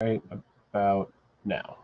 right about now.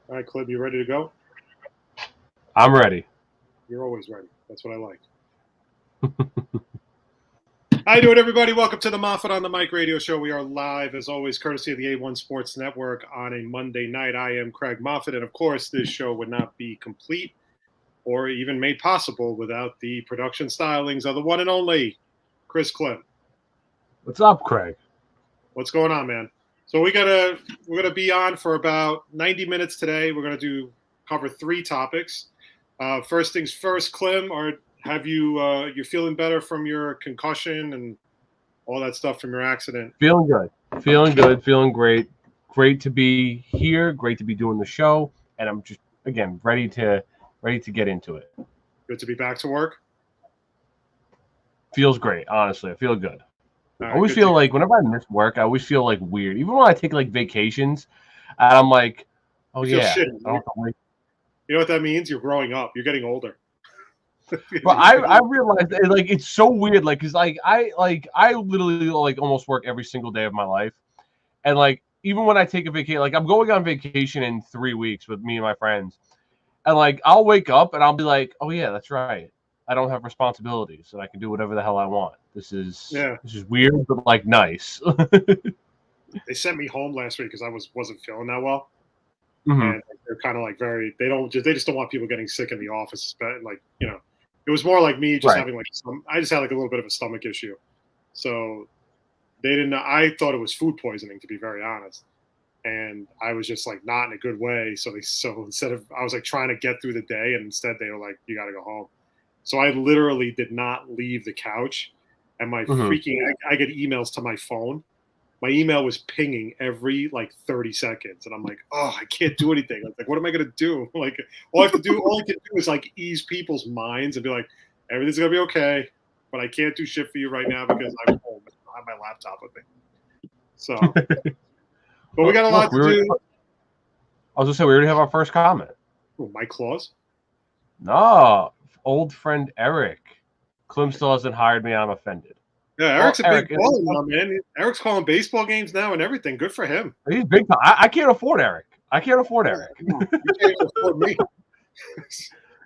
All right, Klim, you ready to go? I'm ready. You're always ready. That's what I like. How you doing, everybody? Welcome to the Moffett on the Mic radio show. We are live, as always, courtesy of the A1 Sports Network on a Monday night. I am Craig Moffett, and of course, this show would not be complete or even made possible without the production stylings of the one and only Chris Klim. What's up, Craig? What's going on, man? So we're gonna be on for about 90 minutes today. We're gonna cover three topics. First things first, Klim, have you you're feeling better from your concussion and all that stuff from your accident? Feeling good. Feeling great. Great to be here. Great to be doing the show. And I'm just again ready to get into it. Good to be back to work. Feels great, honestly. I feel good. Right, I always feel like whenever I miss work, I always feel like weird. Even when I take like vacations, and I'm like, oh yeah, I don't have to wait. You know what that means? You're growing up. You're getting older. But I realized that, like, it's so weird, like, cause I literally like almost work every single day of my life, and like even when I take a vacation, like I'm going on vacation in 3 weeks with me and my friends, and like I'll wake up and I'll be like, oh yeah, that's right, I don't have responsibilities and I can do whatever the hell I want. This is weird, but like nice. They sent me home last week because I wasn't feeling that well. Mm-hmm. And they're kind of like they just don't want people getting sick in the office, but like, you know, it was more like me just having like I just had like a little bit of a stomach issue. So they didn't know. I thought it was food poisoning, to be very honest. And I was just like not in a good way. So instead of, I was like trying to get through the day, and instead they were like, you got to go home. So I literally did not leave the couch, and my I get emails to my phone. My email was pinging every like 30 seconds. And I'm like, oh, I can't do anything. Like, what am I going to do? Like, all I can do is like ease people's minds and be like, everything's going to be okay, but I can't do shit for you right now because I'm home and I don't have my laptop with me. So, but we got a lot to do. I was going to say, we already have our first comment. Oh, Mike Claus? No, old friend Eric. Klim still hasn't hired me. I'm offended. Yeah, Eric's a Eric, big baller now, man. Eric's calling baseball games now and everything. Good for him. he's big time. I can't afford Eric. I can't afford Eric. You can't afford me.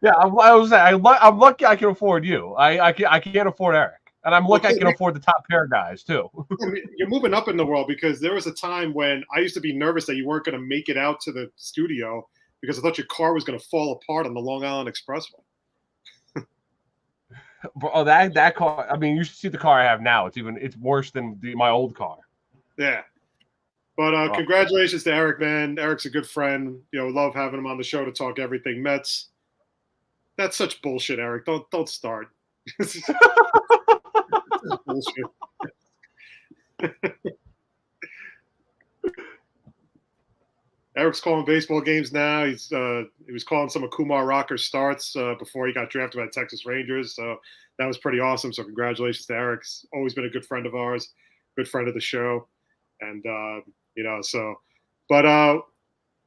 Yeah, I'm lucky I can afford you. I can't afford Eric, and I'm lucky I can afford the top pair guys too. You're moving up in the world, because there was a time when I used to be nervous that you weren't going to make it out to the studio because I thought your car was going to fall apart on the Long Island Expressway. Oh, that car! I mean, you should see the car I have now. It's worse than my old car. Yeah. But congratulations to Eric, man. Eric's a good friend. Love having him on the show to talk everything Mets. That's such bullshit, Eric. Don't start. This is bullshit. Eric's calling baseball games now. He was calling some of Kumar Rocker's starts before he got drafted by the Texas Rangers. So that was pretty awesome. So congratulations to Eric. He's always been a good friend of ours, good friend of the show. And,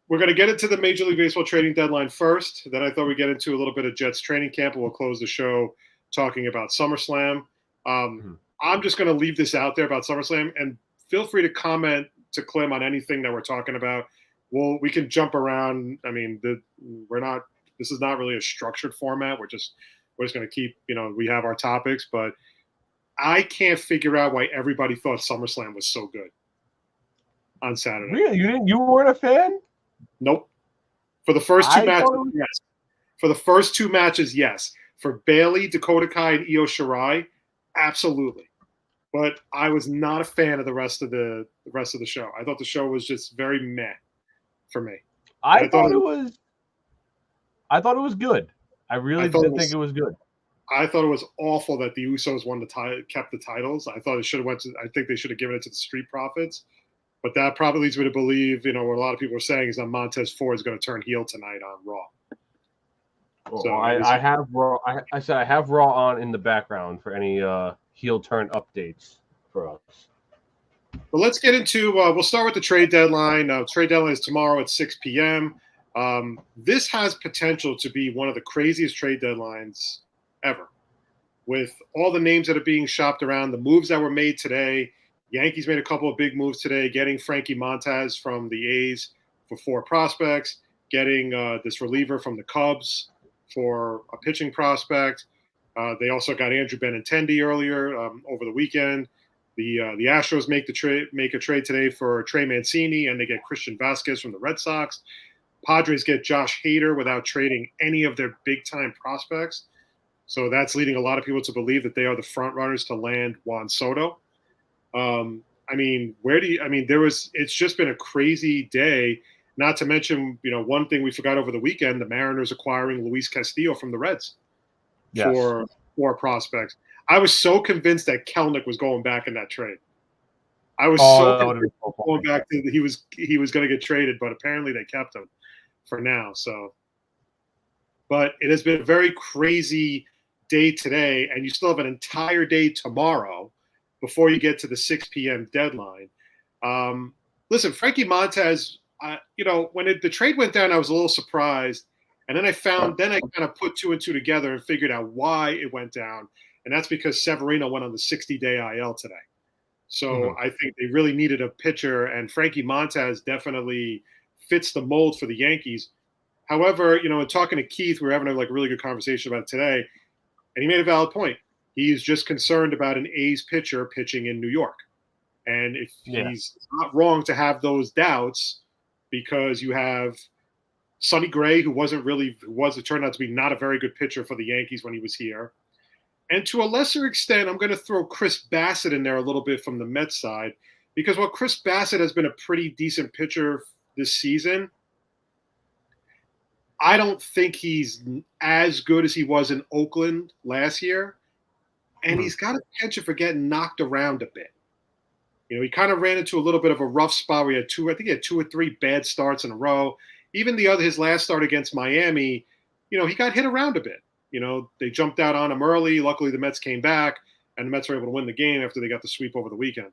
we're going to get into the Major League Baseball trading deadline first. Then I thought we'd get into a little bit of Jets training camp, and we'll close the show talking about SummerSlam. I'm just going to leave this out there about SummerSlam, and feel free to comment to Klim on anything that we're talking about. We can jump around. I mean, this is not really a structured format. We're just going to keep, we have our topics, but I can't figure out why everybody thought SummerSlam was so good on Saturday. Really? You weren't a fan? Nope. For the first two matches, yes. For the first two matches, yes. For Bailey, Dakota Kai, and Io Shirai, absolutely. But I was not a fan of the rest of the show. I thought the show was just very meh for me. I thought it was good. I really did think it was good. I thought it was awful that the Usos kept the titles. I thought it should have I think they should have given it to the Street Profits. But that probably leads me to believe, what a lot of people are saying is that Montez Ford is going to turn heel tonight on Raw. Well, so I have Raw. I said I have Raw on in the background for any heel turn updates for us. But let's get into. We'll start with the trade deadline. Trade deadline is tomorrow at 6 p.m. This has potential to be one of the craziest trade deadlines ever, with all the names that are being shopped around, the moves that were made today. Yankees made a couple of big moves today, getting Frankie Montas from the A's for 4 prospects, getting this reliever from the Cubs for a pitching prospect. They also got Andrew Benintendi earlier over the weekend. The Astros make a trade today for Trey Mancini, and they get Christian Vasquez from the Red Sox. Padres get Josh Hader without trading any of their big-time prospects. So that's leading a lot of people to believe that they are the front runners to land Juan Soto. It's just been a crazy day, not to mention, one thing we forgot over the weekend, the Mariners acquiring Luis Castillo from the Reds for 4 prospects. I was so convinced that Kelnick was going back in that trade. I was going back to he was going to get traded, but apparently they kept him for now. So, but it has been a very crazy day today, and you still have an entire day tomorrow before you get to the 6 p.m. deadline. Listen, Frankie Montas, when the trade went down, I was a little surprised. And then I kind of put 2 and 2 together and figured out why it went down. And that's because Severino went on the 60-day IL today. So I think they really needed a pitcher, and Frankie Montas definitely fits the mold for the Yankees. However, in talking to Keith, we were having a really good conversation about it today, and he made a valid point. He's just concerned about an A's pitcher pitching in New York. And if he's not wrong to have those doubts, because you have Sonny Gray, who turned out to be not a very good pitcher for the Yankees when he was here. And to a lesser extent, I'm going to throw Chris Bassett in there a little bit from the Mets side, because while Chris Bassett has been a pretty decent pitcher this season, I don't think he's as good as he was in Oakland last year. And he's got a penchant for getting knocked around a bit. He kind of ran into a little bit of a rough spot where he had 2 or 3 bad starts in a row. Even his last start against Miami, he got hit around a bit. They jumped out on him early. Luckily, the Mets came back, and the Mets were able to win the game after they got the sweep over the weekend.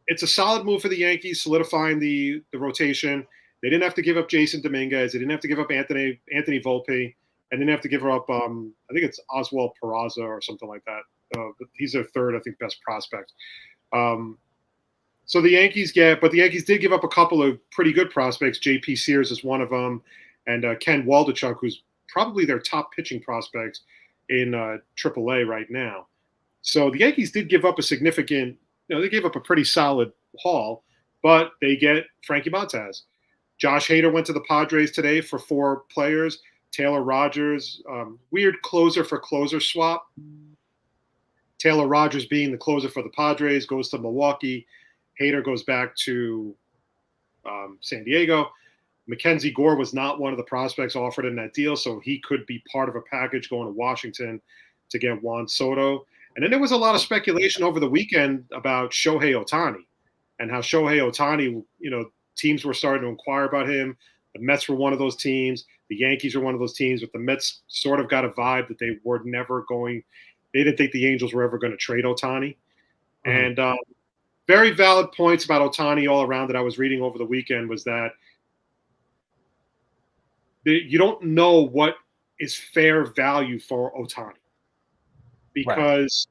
It's a solid move for the Yankees, solidifying the rotation. They didn't have to give up Jason Dominguez. They didn't have to give up Anthony Volpe. And didn't have to give her up, I think it's Oswald Peraza or something like that He's their third, I think, best prospect. So the Yankees did give up a couple of pretty good prospects. J.P. Sears is one of them, and Ken Waldichuk, who's probably their top pitching prospect in AAA right now. So the Yankees did give up a significant, they gave up a pretty solid haul, but they get Frankie Montas. Josh Hader went to the Padres today for 4 players. Taylor Rogers, weird closer for closer swap. Taylor Rogers being the closer for the Padres goes to Milwaukee. Hader goes back to San Diego. Mackenzie Gore was not one of the prospects offered in that deal, so he could be part of a package going to Washington to get Juan Soto. And then there was a lot of speculation over the weekend about Shohei Ohtani and how Shohei Ohtani, teams were starting to inquire about him. The Mets were one of those teams. The Yankees were one of those teams, but the Mets sort of got a vibe that they were never going – they didn't think the Angels were ever going to trade Ohtani. Mm-hmm. And very valid points about Ohtani all around that I was reading over the weekend was that you don't know what is fair value for Ohtani because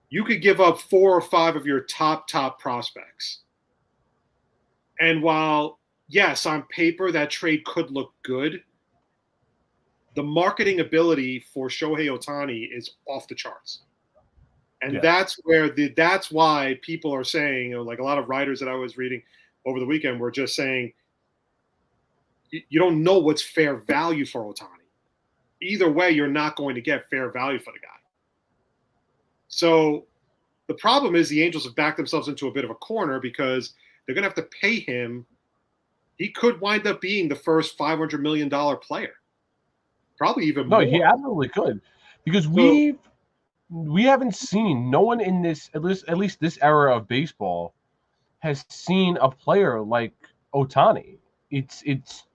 you could give up 4 or 5 of your top prospects. And while, yes, on paper that trade could look good, the marketing ability for Shohei Ohtani is off the charts. And that's why people are saying, like a lot of writers that I was reading over the weekend were just saying, you don't know what's fair value for Ohtani. Either way, you're not going to get fair value for the guy. So the problem is the Angels have backed themselves into a bit of a corner because they're going to have to pay him. He could wind up being the first $500 million player. Probably even more. No, he absolutely could. Because we haven't seen, no one in this, at least this era of baseball, has seen a player like Ohtani. It's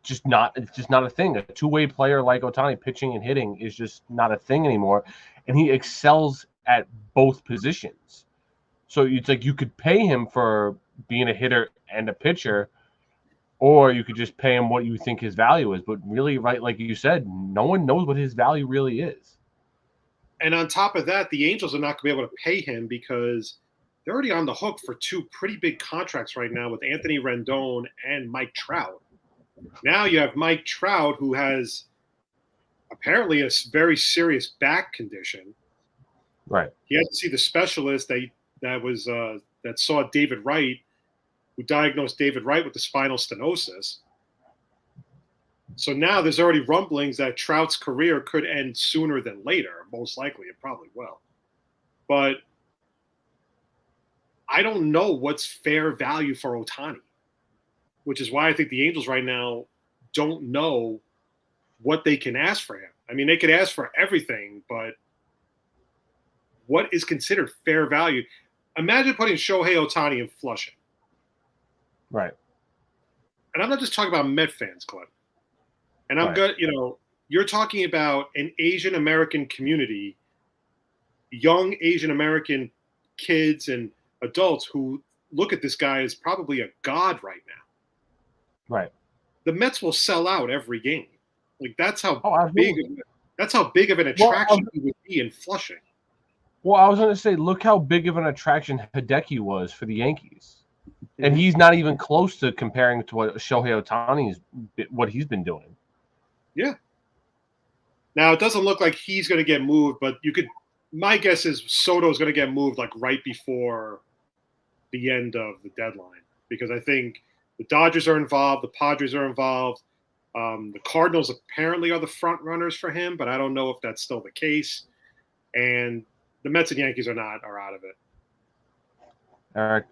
just not a thing. A two-way player like Ohtani pitching and hitting is just not a thing anymore. And he excels at both positions. So it's like you could pay him for being a hitter and a pitcher, or you could just pay him what you think his value is. But really, right, like you said, no one knows what his value really is. And on top of that, the Angels are not going to be able to pay him because they're already on the hook for 2 pretty big contracts right now with Anthony Rendon and Mike Trout. Now you have Mike Trout, who has apparently a very serious back condition. Right. He had to see the specialist that saw David Wright, who diagnosed David Wright with the spinal stenosis. So now there's already rumblings that Trout's career could end sooner than later. Most likely, it probably will. But I don't know what's fair value for Ohtani, which is why I think the Angels right now don't know what they can ask for him. I mean, they could ask for everything, but what is considered fair value? Imagine putting Shohei Ohtani in Flushing. Right. And I'm not just talking about Met fans, Klim. And I'm good, you're talking about an Asian American community, young Asian American kids and adults who look at this guy as probably a god right now. Right. The Mets will sell out every game. Like that's how big of an attraction he would be in Flushing. Well, I was going to say, look how big of an attraction Hideki was for the Yankees. And he's not even close to comparing to what Shohei Ohtani's what he's been doing. Yeah. Now it doesn't look like he's going to get moved, but my guess is Soto's going to get moved like right before the end of the deadline because I think the Dodgers are involved, the Padres are involved, the Cardinals apparently are the front runners for him, but I don't know if that's still the case. And the Mets and Yankees are out of it. Eric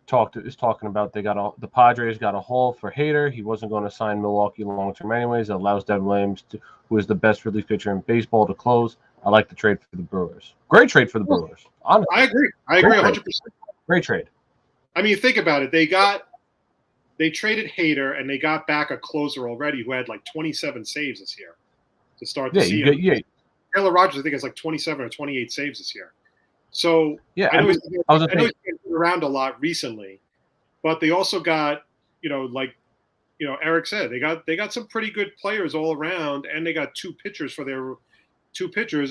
is talking about the Padres got a haul for Hader. He wasn't going to sign Milwaukee long term anyways. It allows Devin Williams, who is the best relief pitcher in baseball, to close. I like the trade for the Brewers. Great trade for the Brewers. Honestly. I agree 100%. Great trade. I mean, think about it. They traded Hader and they got back a closer already who had like 27 saves this year to start the season. Taylor Rogers, I think, has like 27 or 28 saves this year. So I know he's been around a lot recently, but they also got, Eric said, they got some pretty good players all around, and they got 2 pitchers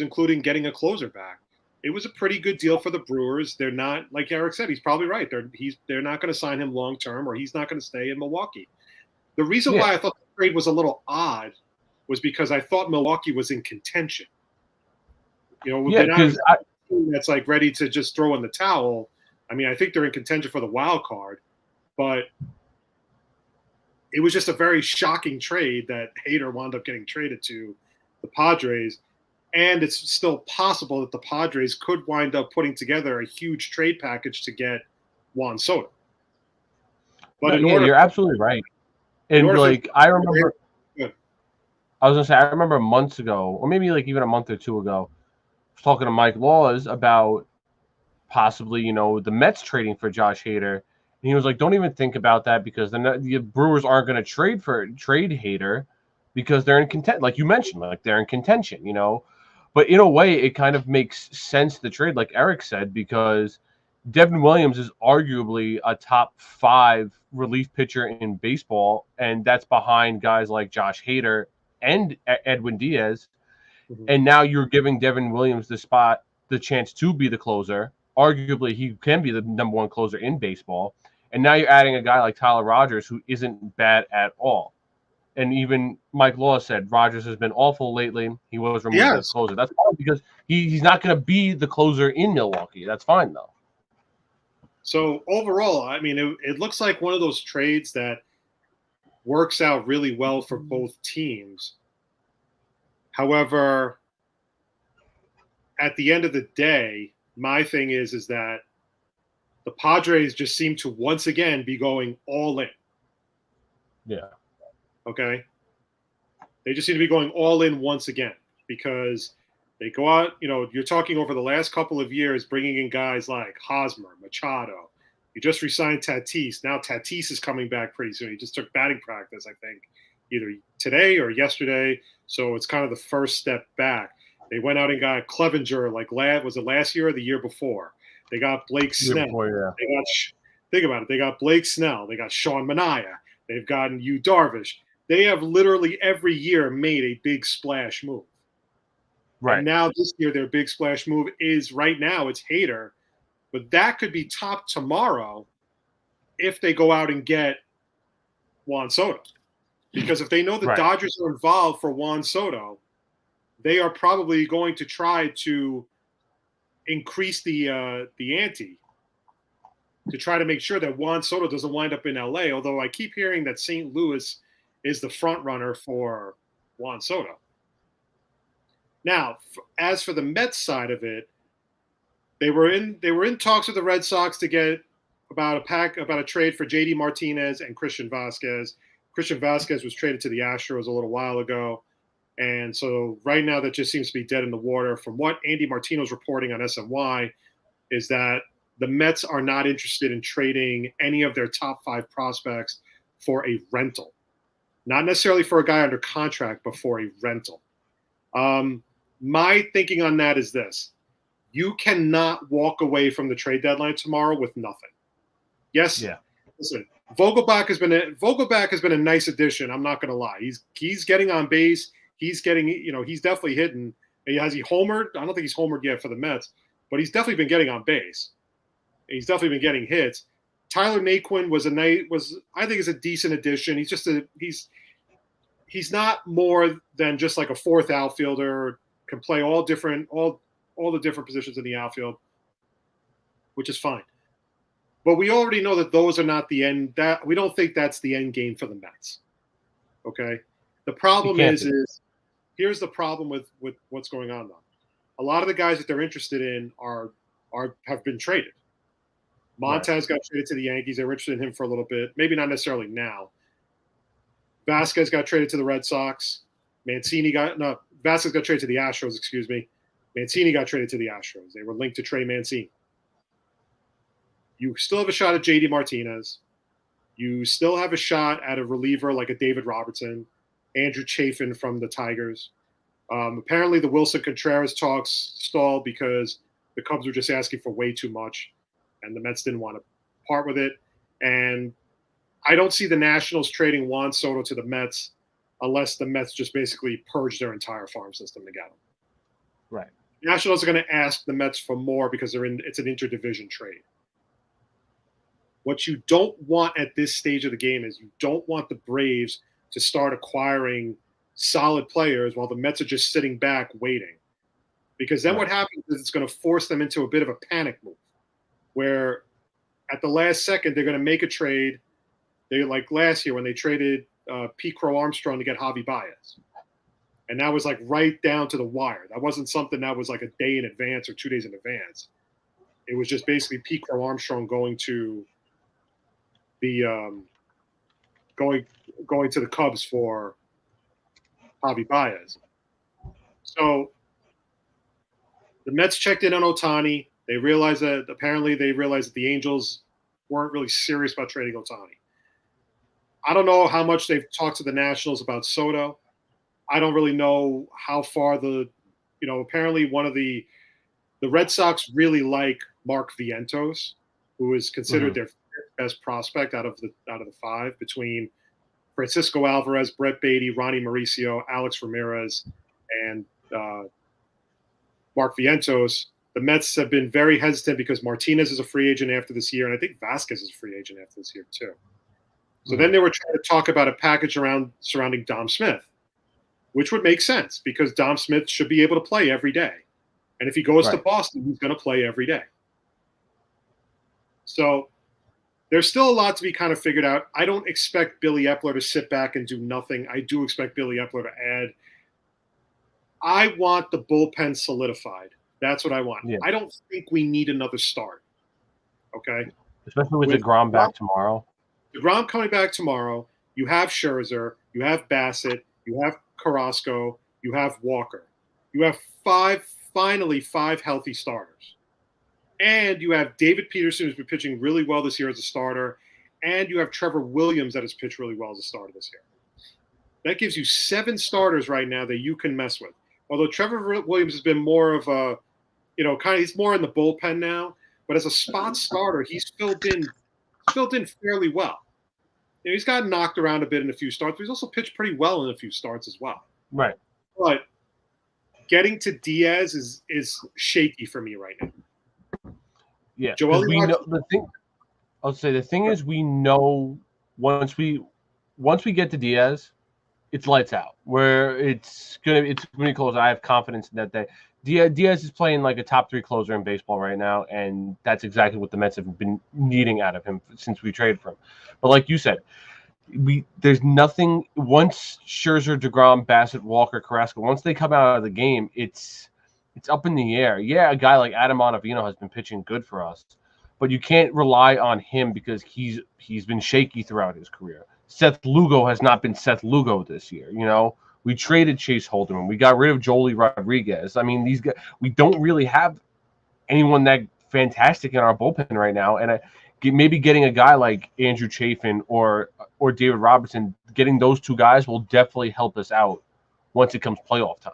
including getting a closer back. it was a pretty good deal for the Brewers. They're not, like Eric said, he's probably right. They're not going to sign him long term, or he's not going to stay in Milwaukee. The reason why I thought the trade was a little odd was because I thought Milwaukee was in contention. Because that's like ready to just throw in the towel. I mean, I think they're in contention for the wild card, but it was just a very shocking trade that Hader wound up getting traded to the Padres. And it's still possible that the Padres could wind up putting together a huge trade package to get Juan Soto. But you're absolutely right. And I remember, I was gonna say, I remember months ago, or maybe like even a month or two ago, I was talking to Mike Laws about possibly, the Mets trading for Josh Hader, and he was like, "Don't even think about that because the Brewers aren't going to trade Hader because they're in contention, like you mentioned, like they're in contention, But in a way, it kind of makes sense the trade, like Eric said, because Devin Williams is arguably a top 5 relief pitcher in baseball, and that's behind guys like Josh Hader and Edwin Diaz. Mm-hmm. And now you're giving Devin Williams the chance to be the closer. Arguably, he can be the number 1 closer in baseball. And now you're adding a guy like Tyler Rogers, who isn't bad at all. And even Mike Law said Rogers has been awful lately. He was removed as closer. That's fine because he's not going to be the closer in Milwaukee. That's fine, though. So overall, I mean, it looks like one of those trades that works out really well for both teams. However, at the end of the day, my thing is that the Padres just seem to once again be going all in. Yeah. Okay. They just seem to be going all in once again because they go out, you're talking over the last couple of years, bringing in guys like Hosmer, Machado. You just re-signed Tatis. Now Tatis is coming back pretty soon. He just took batting practice, I think, either today or yesterday. So it's kind of the first step back. They went out and got Clevenger, was it last year or the year before? They got Blake Snell. Think about it. They got Blake Snell. They got Sean Manaea. They've gotten Yu Darvish. They have literally every year made a big splash move. Right. And now this year, their big splash move is right now it's Hader, but that could be topped tomorrow if they go out and get Juan Soto. Because if they know the Dodgers are involved for Juan Soto, they are probably going to try to increase the ante to try to make sure that Juan Soto doesn't wind up in LA. Although I keep hearing that St. Louis is the front runner for Juan Soto. Now, as for the Mets side of it, they were in talks with the Red Sox to get about a trade for JD Martinez and Christian Vasquez. Christian Vasquez was traded to the Astros a little while ago. And so right now that just seems to be dead in the water. From what Andy Martino's reporting on SNY is that the Mets are not interested in trading any of their top 5 prospects for a rental. Not necessarily for a guy under contract, but for a rental. My thinking on that is this. You cannot walk away from the trade deadline tomorrow with nothing. Yes. Yeah. Listen, Vogelbach has been a nice addition. I'm not going to lie. He's getting on base. He's getting, he's definitely hitting. Has he homered? I don't think he's homered yet for the Mets, but he's definitely been getting on base. He's definitely been getting hits. Tyler Naquin I think is a decent addition. He's just he's not more than just like a 4th outfielder, can play all the different positions in the outfield, which is fine. But we already know that those are not the end. That we don't think that's the end game for the Mets. Okay. The problem is here's the problem with what's going on though. A lot of the guys that they're interested in have been traded. Montez got traded to the Yankees. They were interested in him for a little bit. Maybe not necessarily now. Vasquez got traded to the Red Sox. Vasquez got traded to the Astros, excuse me. Mancini got traded to the Astros. They were linked to Trey Mancini. You still have a shot at JD Martinez. You still have a shot at a reliever like a David Robertson, Andrew Chafin from the Tigers. Apparently the Wilson Contreras talks stalled because the Cubs were just asking for way too much, and the Mets didn't want to part with it. And I don't see the Nationals trading Juan Soto to the Mets unless the Mets just basically purge their entire farm system to get him. Right. Nationals are going to ask the Mets for more because it's an interdivision trade. What you don't want at this stage of the game is you don't want the Braves to start acquiring solid players while the Mets are just sitting back waiting. Because then what happens is it's going to force them into a bit of a panic move where at the last second they're going to make a trade. They like last year when they traded Pete Crow Armstrong to get Javi Baez. And that was like right down to the wire. That wasn't something that was like a day in advance or 2 days in advance. It was just basically Pete Crow Armstrong going to the going to the Cubs for Javi Baez. So the Mets checked in on Ohtani. They realized that the Angels weren't really serious about trading Ohtani. I don't know how much they've talked to the Nationals about Soto. I don't really know how far apparently one of the Red Sox really like Mark Vientos, who is considered their best prospect out of the 5 between Francisco Alvarez, Brett Beatty, Ronnie Mauricio, Alex Ramirez, and Mark Vientos. The Mets have been very hesitant because Martinez is a free agent after this year, and I think Vasquez is a free agent after this year too. So then they were trying to talk about a package surrounding Dom Smith, which would make sense because Dom Smith should be able to play every day. And if he goes to Boston, he's going to play every day. So there's still a lot to be kind of figured out. I don't expect Billy Epler to sit back and do nothing. I do expect Billy Epler to add. I want the bullpen solidified. That's what I want. Yeah. I don't think we need another start. Okay? Especially with DeGrom back tomorrow. DeGrom coming back tomorrow. You have Scherzer. You have Bassett. You have Carrasco. You have Walker. You have finally five healthy starters. And you have David Peterson, who's been pitching really well this year as a starter. And you have Trevor Williams that has pitched really well as a starter this year. That gives you 7 starters right now that you can mess with. Although Trevor Williams has been more of a, he's more in the bullpen now. But as a spot starter, he's filled in fairly well. He's gotten knocked around a bit in a few starts, but he's also pitched pretty well in a few starts as well. Right. But getting to Diaz is shaky for me right now. Yeah. We know the thing. I'll say the thing is we know once we get to Diaz, it's lights out. Where it's gonna be close. I have confidence in that day. Diaz is playing like a top 3 closer in baseball right now, and that's exactly what the Mets have been needing out of him since we traded for him. But like you said, there's nothing once Scherzer, DeGrom, Bassett, Walker, Carrasco, once they come out of the game, it's up in the air. Yeah, a guy like Adam Ottavino has been pitching good for us, but you can't rely on him because he's been shaky throughout his career. Seth Lugo has not been Seth Lugo this year, We traded Chase Holderman. We got rid of Joely Rodriguez. I mean, these guys, we don't really have anyone that fantastic in our bullpen right now. And maybe getting a guy like Andrew Chafin or David Robertson, getting those 2 guys will definitely help us out once it comes playoff time.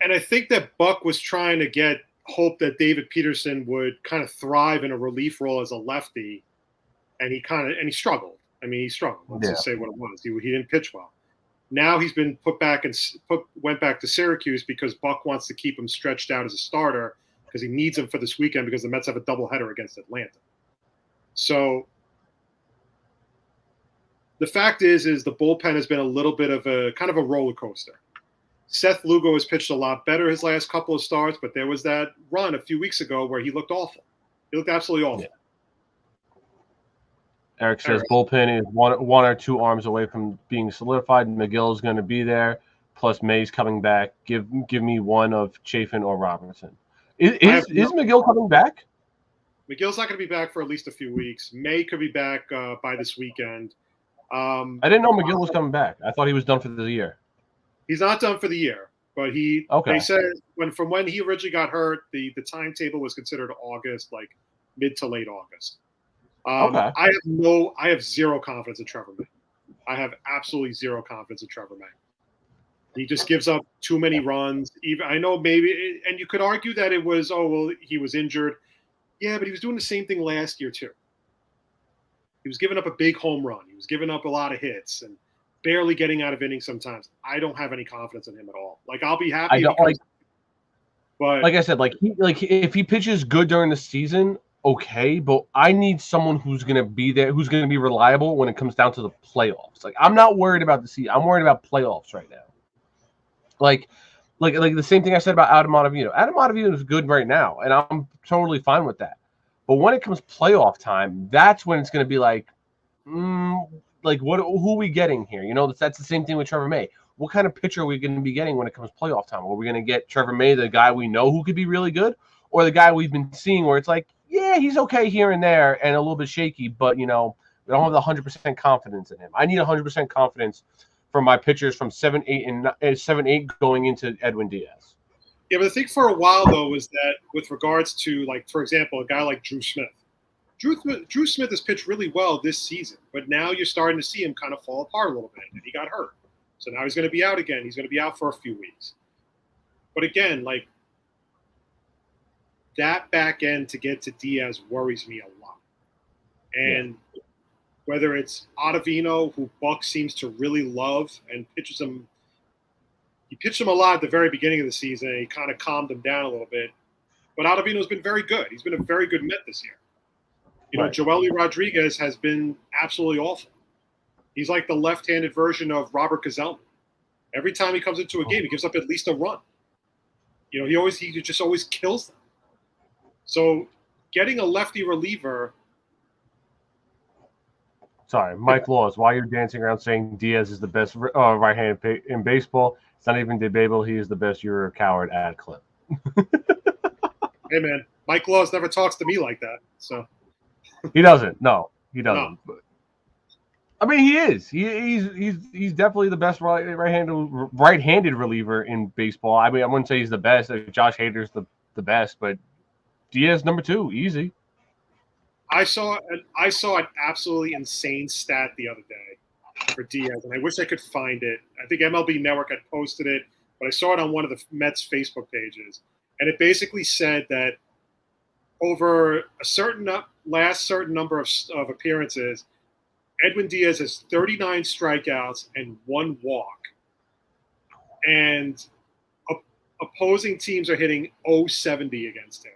And I think that Buck was trying to get hope that David Peterson would kind of thrive in a relief role as a lefty, and he struggled. I mean, he struggled. Let's just say what it was. He didn't pitch well. Now he's been went back to Syracuse because Buck wants to keep him stretched out as a starter because he needs him for this weekend because the Mets have a doubleheader against Atlanta. So the fact is the bullpen has been a little bit of a kind of a roller coaster. Seth Lugo has pitched a lot better his last couple of starts, but there was that run a few weeks ago where he looked awful. He looked absolutely awful. Yeah. Eric says bullpen is one or 2 arms away from being solidified. McGill is going to be there, plus May's coming back. Give me one of Chafin or Robertson. Is McGill coming back? McGill's not going to be back for at least a few weeks. May could be back by this weekend. I didn't know McGill was coming back. I thought he was done for the year. He's not done for the year, but they said from when he originally got hurt, the timetable was considered August, like mid to late August. I have zero confidence in Trevor May. I have absolutely zero confidence in Trevor May. He just gives up too many runs. I know maybe, and you could argue that it was, he was injured. Yeah, but he was doing the same thing last year too. He was giving up a big home run. He was giving up a lot of hits and barely getting out of innings sometimes. I don't have any confidence in him at all. Like, I'll be happy. But like I said, if he pitches good during the season, okay. But I need someone who's gonna be there, who's gonna be reliable when it comes down to the playoffs. Like I'm not worried about the season. I'm worried about playoffs right now. Like the same thing I said about Adam Ottavino. Adam Ottavino is good right now, and I'm totally fine with that. But when it comes playoff time, that's when it's going to be like, who are we getting here? That's the same thing with Trevor May. What kind of pitcher are we going to be getting when it comes playoff time? Are we going to get Trevor May, the guy we know who could be really good, or the guy we've been seeing where it's like, yeah, he's okay here and there and a little bit shaky, but we don't have the 100% confidence in him. I need 100% confidence from my pitchers from 7-8 and 7-8 going into Edwin Diaz. Yeah, but the thing for a while though was that with regards to, like, for example, a guy like Drew Smith. Drew Smith has pitched really well this season, but now you're starting to see him kind of fall apart a little bit, and he got hurt. So now he's going to be out again. He's going to be out for a few weeks. But again, like, that back end to get to Diaz worries me a lot. And whether it's Ottavino, who Buck seems to really love and pitches him. He pitched him a lot at the very beginning of the season, and he kind of calmed him down a little bit. But Ottavino's been very good. He's been a very good Met this year. Joely Rodriguez has been absolutely awful. He's like the left-handed version of Robert Gsellman. Every time he comes into a game, he gives up at least a run. He just always kills them. So getting a lefty reliever. Sorry, Mike Laws, why you're dancing around saying Diaz is the best right-handed in baseball? It's not even debatable. He is the best. You're a coward, ad Klim. Hey, man, Mike Laws never talks to me like that. So he doesn't. No, he doesn't. No. I mean, he is. He's definitely the best right-handed reliever in baseball. I mean, I wouldn't say he's the best. Josh Hader's the best, but Diaz number 2, easy. I saw an absolutely insane stat the other day for Diaz, and I wish I could find it. I think MLB Network had posted it, but I saw it on one of the Mets Facebook pages, and it basically said that over a certain number of appearances, Edwin Diaz has 39 strikeouts and 1 walk, and opposing teams are hitting .070 against him.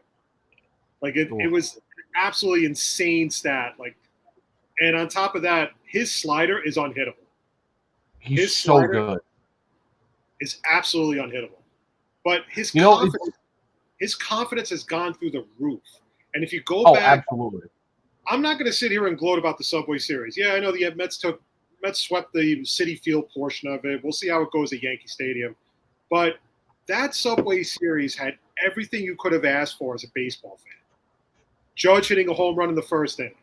Like it was absolutely insane stat. And on top of that, his slider is unhittable. His so good. Is absolutely unhittable. But his confidence has gone through the roof. And if you go back, absolutely. I'm not going to sit here and gloat about the Subway Series. Yeah, I know the Mets swept the Citi Field portion of it. We'll see how it goes at Yankee Stadium. But that Subway Series had everything you could have asked for as a baseball fan. Judge hitting a home run in the first inning.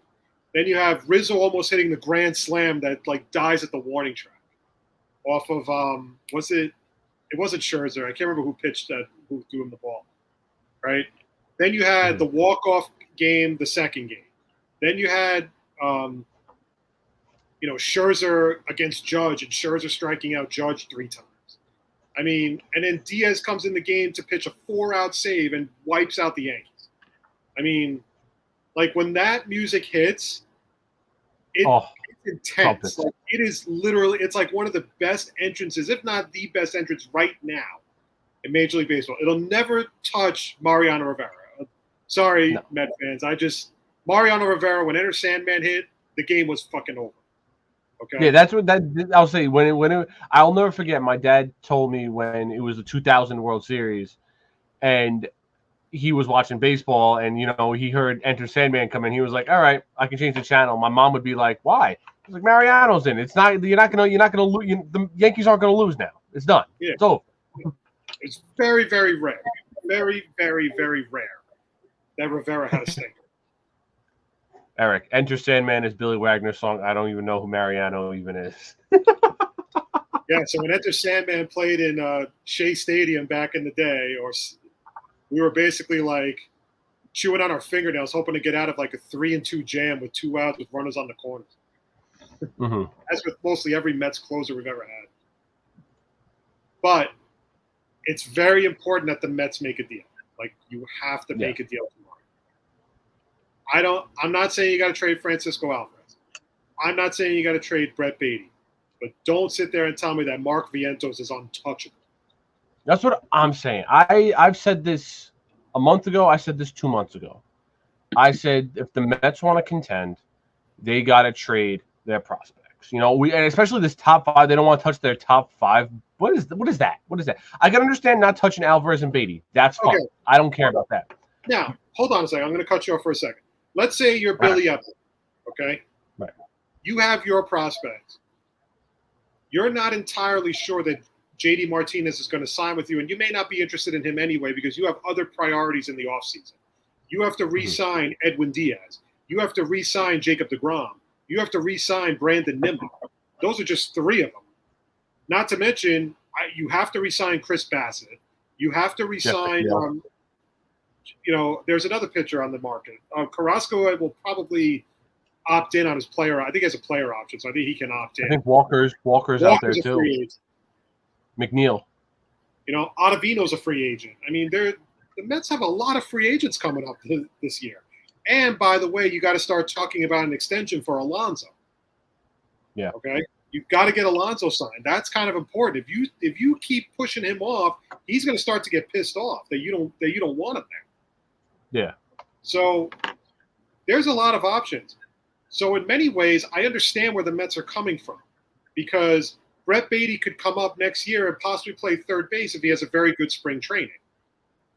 Then you have Rizzo almost hitting the grand slam that dies at the warning track. Off of it wasn't Scherzer. I can't remember who pitched that, who threw him the ball. Right? Then you had the walk-off game, the second game. Then you had Scherzer against Judge, and Scherzer striking out Judge 3 times. I mean, and then Diaz comes in the game to pitch a 4-out save and wipes out the Yankees. I mean, when that music hits, it's intense. It is literally, it's like one of the best entrances, if not the best entrance right now in Major League Baseball. It'll never touch Mariano Rivera. Sorry, Met fans. Mariano Rivera, when Enter Sandman hit, the game was fucking over. Okay. Yeah, I'll say I'll never forget. My dad told me when it was the 2000 World Series, and he was watching baseball, and he heard Enter Sandman come in. He was like, "All right, I can change the channel." My mom would be like, "Why?" He's like, "Mariano's in. It's not. You're not gonna lose. The Yankees aren't gonna lose now. It's done. Yeah. It's over." It's very, very rare. Very, very, very rare that Rivera had a stinker. Eric, Enter Sandman is Billy Wagner's song. I don't even know who Mariano even is. Yeah, so when Enter Sandman played in Shea Stadium back in the day, we were basically chewing on our fingernails, hoping to get out of a 3-2 jam with 2 outs with runners on the corners. Mm-hmm. As with mostly every Mets closer we've ever had. But it's very important that the Mets make a deal. You have to make a deal tomorrow. I'm not saying you got to trade Francisco Alvarez. I'm not saying you got to trade Brett Beatty. But don't sit there and tell me that Mark Vientos is untouchable. That's what I'm saying. I've said this a month ago. I said this 2 months ago. I said if the Mets want to contend, they got to trade their prospects. You know, and especially this top five. They don't want to touch their top five. What is that? What is that? I can understand not touching Alvarez and Beatty. That's fine. Okay. I don't care about that. Now, hold on a second. I'm going to cut you off for a second. Let's say you're Billy Epps, okay? Right. You have your prospects. You're not entirely sure that JD Martinez is going to sign with you, and you may not be interested in him anyway because you have other priorities in the offseason. You have to re-sign Edwin Diaz. You have to re-sign Jacob deGrom. You have to re-sign Brandon Nimmo. Those are just three of them. Not to mention, you have to re-sign Chris Bassett. You have to re-sign, there's another pitcher on the market. Carrasco will probably opt in on his player. I think he has a player option, so I think he can opt in. I think Walker's out there too. McNeil. Ottavino's a free agent. I mean, the Mets have a lot of free agents coming up this year. And by the way, you got to start talking about an extension for Alonso. Yeah. Okay. You've got to get Alonso signed. That's kind of important. If you keep pushing him off, he's going to start to get pissed off that you don't want him there. Yeah. So there's a lot of options. So in many ways, I understand where the Mets are coming from, because Brett Beatty could come up next year and possibly play third base if he has a very good spring training.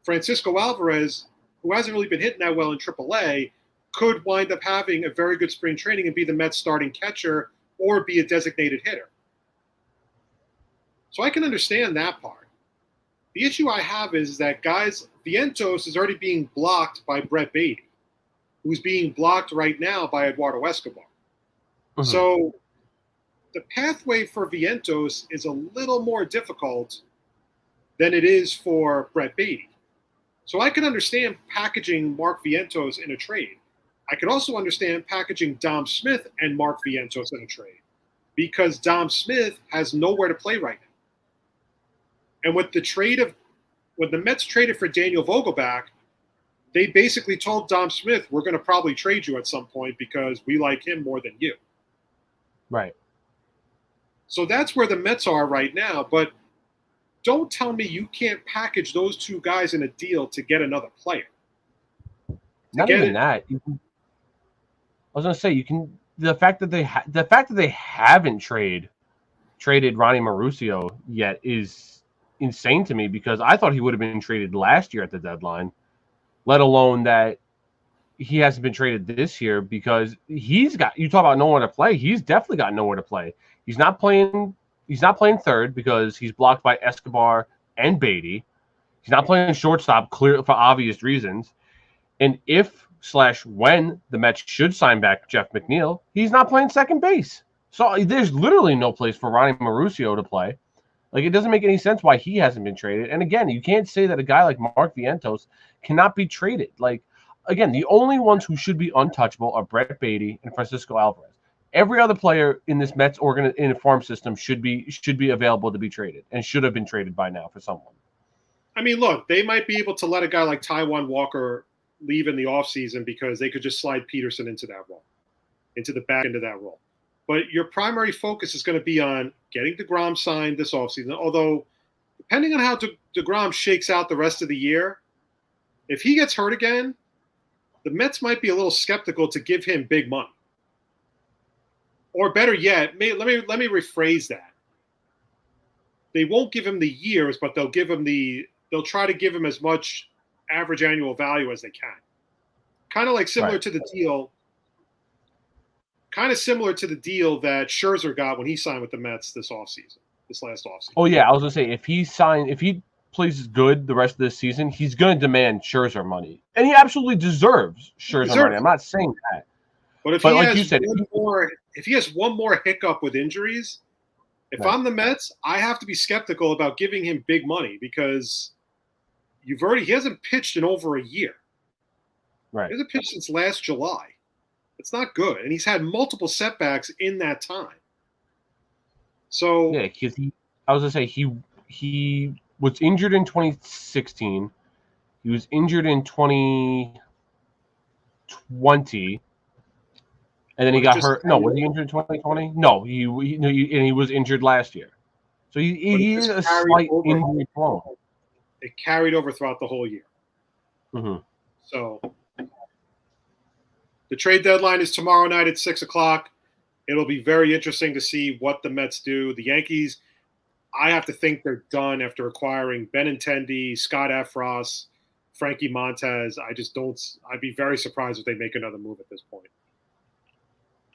Francisco Alvarez, who hasn't really been hitting that well in AAA, could wind up having a very good spring training and be the Mets starting catcher or be a designated hitter. So I can understand that part. The issue I have is that Vientos is already being blocked by Brett Beatty, who's being blocked right now by Eduardo Escobar. Mm-hmm. So the pathway for Vientos is a little more difficult than it is for Brett Beatty. So I can understand packaging Mark Vientos in a trade. I could also understand packaging Dom Smith and Mark Vientos in a trade, because Dom Smith has nowhere to play right now. And when the Mets traded for Daniel Vogelbach, they basically told Dom Smith, we're going to probably trade you at some point because we like him more than you. Right. So that's where the Mets are right now. But don't tell me you can't package those two guys in a deal to get another player. Not even that. I was going to say, you can. The fact that they haven't traded Ronnie Mauricio yet is insane to me, because I thought he would have been traded last year at the deadline, let alone that he hasn't been traded this year, because you talk about nowhere to play. He's definitely got nowhere to play. He's not playing third because he's blocked by Escobar and Beatty. He's not playing shortstop, clear for obvious reasons. And when the Mets should sign back Jeff McNeil, he's not playing second base. So there's literally no place for Ronnie Mauricio to play. Like, it doesn't make any sense why he hasn't been traded. And again, you can't say that a guy like Mark Vientos cannot be traded. Like, again, the only ones who should be untouchable are Brett Beatty and Francisco Alvarez. Every other player in this Mets in the farm system should be available to be traded and should have been traded by now for someone. I mean, look, they might be able to let a guy like Taijuan Walker leave in the offseason because they could just slide Peterson into that role, into the back end of that role. But your primary focus is going to be on getting deGrom signed this offseason. Although, depending on how deGrom shakes out the rest of the year, if he gets hurt again, the Mets might be a little skeptical to give him big money. Or better yet, let me rephrase that. They won't give him the years, but they'll try to give him as much average annual value as they can. Kind of like similar to the deal that Scherzer got when he signed with the Mets this last offseason. Oh yeah, I was gonna say if he plays good the rest of this season, he's gonna demand Scherzer money, and he absolutely deserves Scherzer money. I'm not saying that, but if he has one more hiccup with injuries, if I'm the Mets, I have to be skeptical about giving him big money, because he hasn't pitched in over a year. Right. He hasn't pitched since last July. It's not good. And he's had multiple setbacks in that time. So yeah, because I was gonna say he was injured in 2016. He was injured in 2020. And then he got hurt. No, was he injured in 2020? No, he was injured last year. So he is a slight injury prone. it carried over throughout the whole year. Mm-hmm. So the trade deadline is tomorrow night at 6:00. It'll be very interesting to see what the Mets do. The Yankees, I have to think they're done after acquiring Benintendi, Scott Efros, Frankie Montez. I'd be very surprised if they make another move at this point.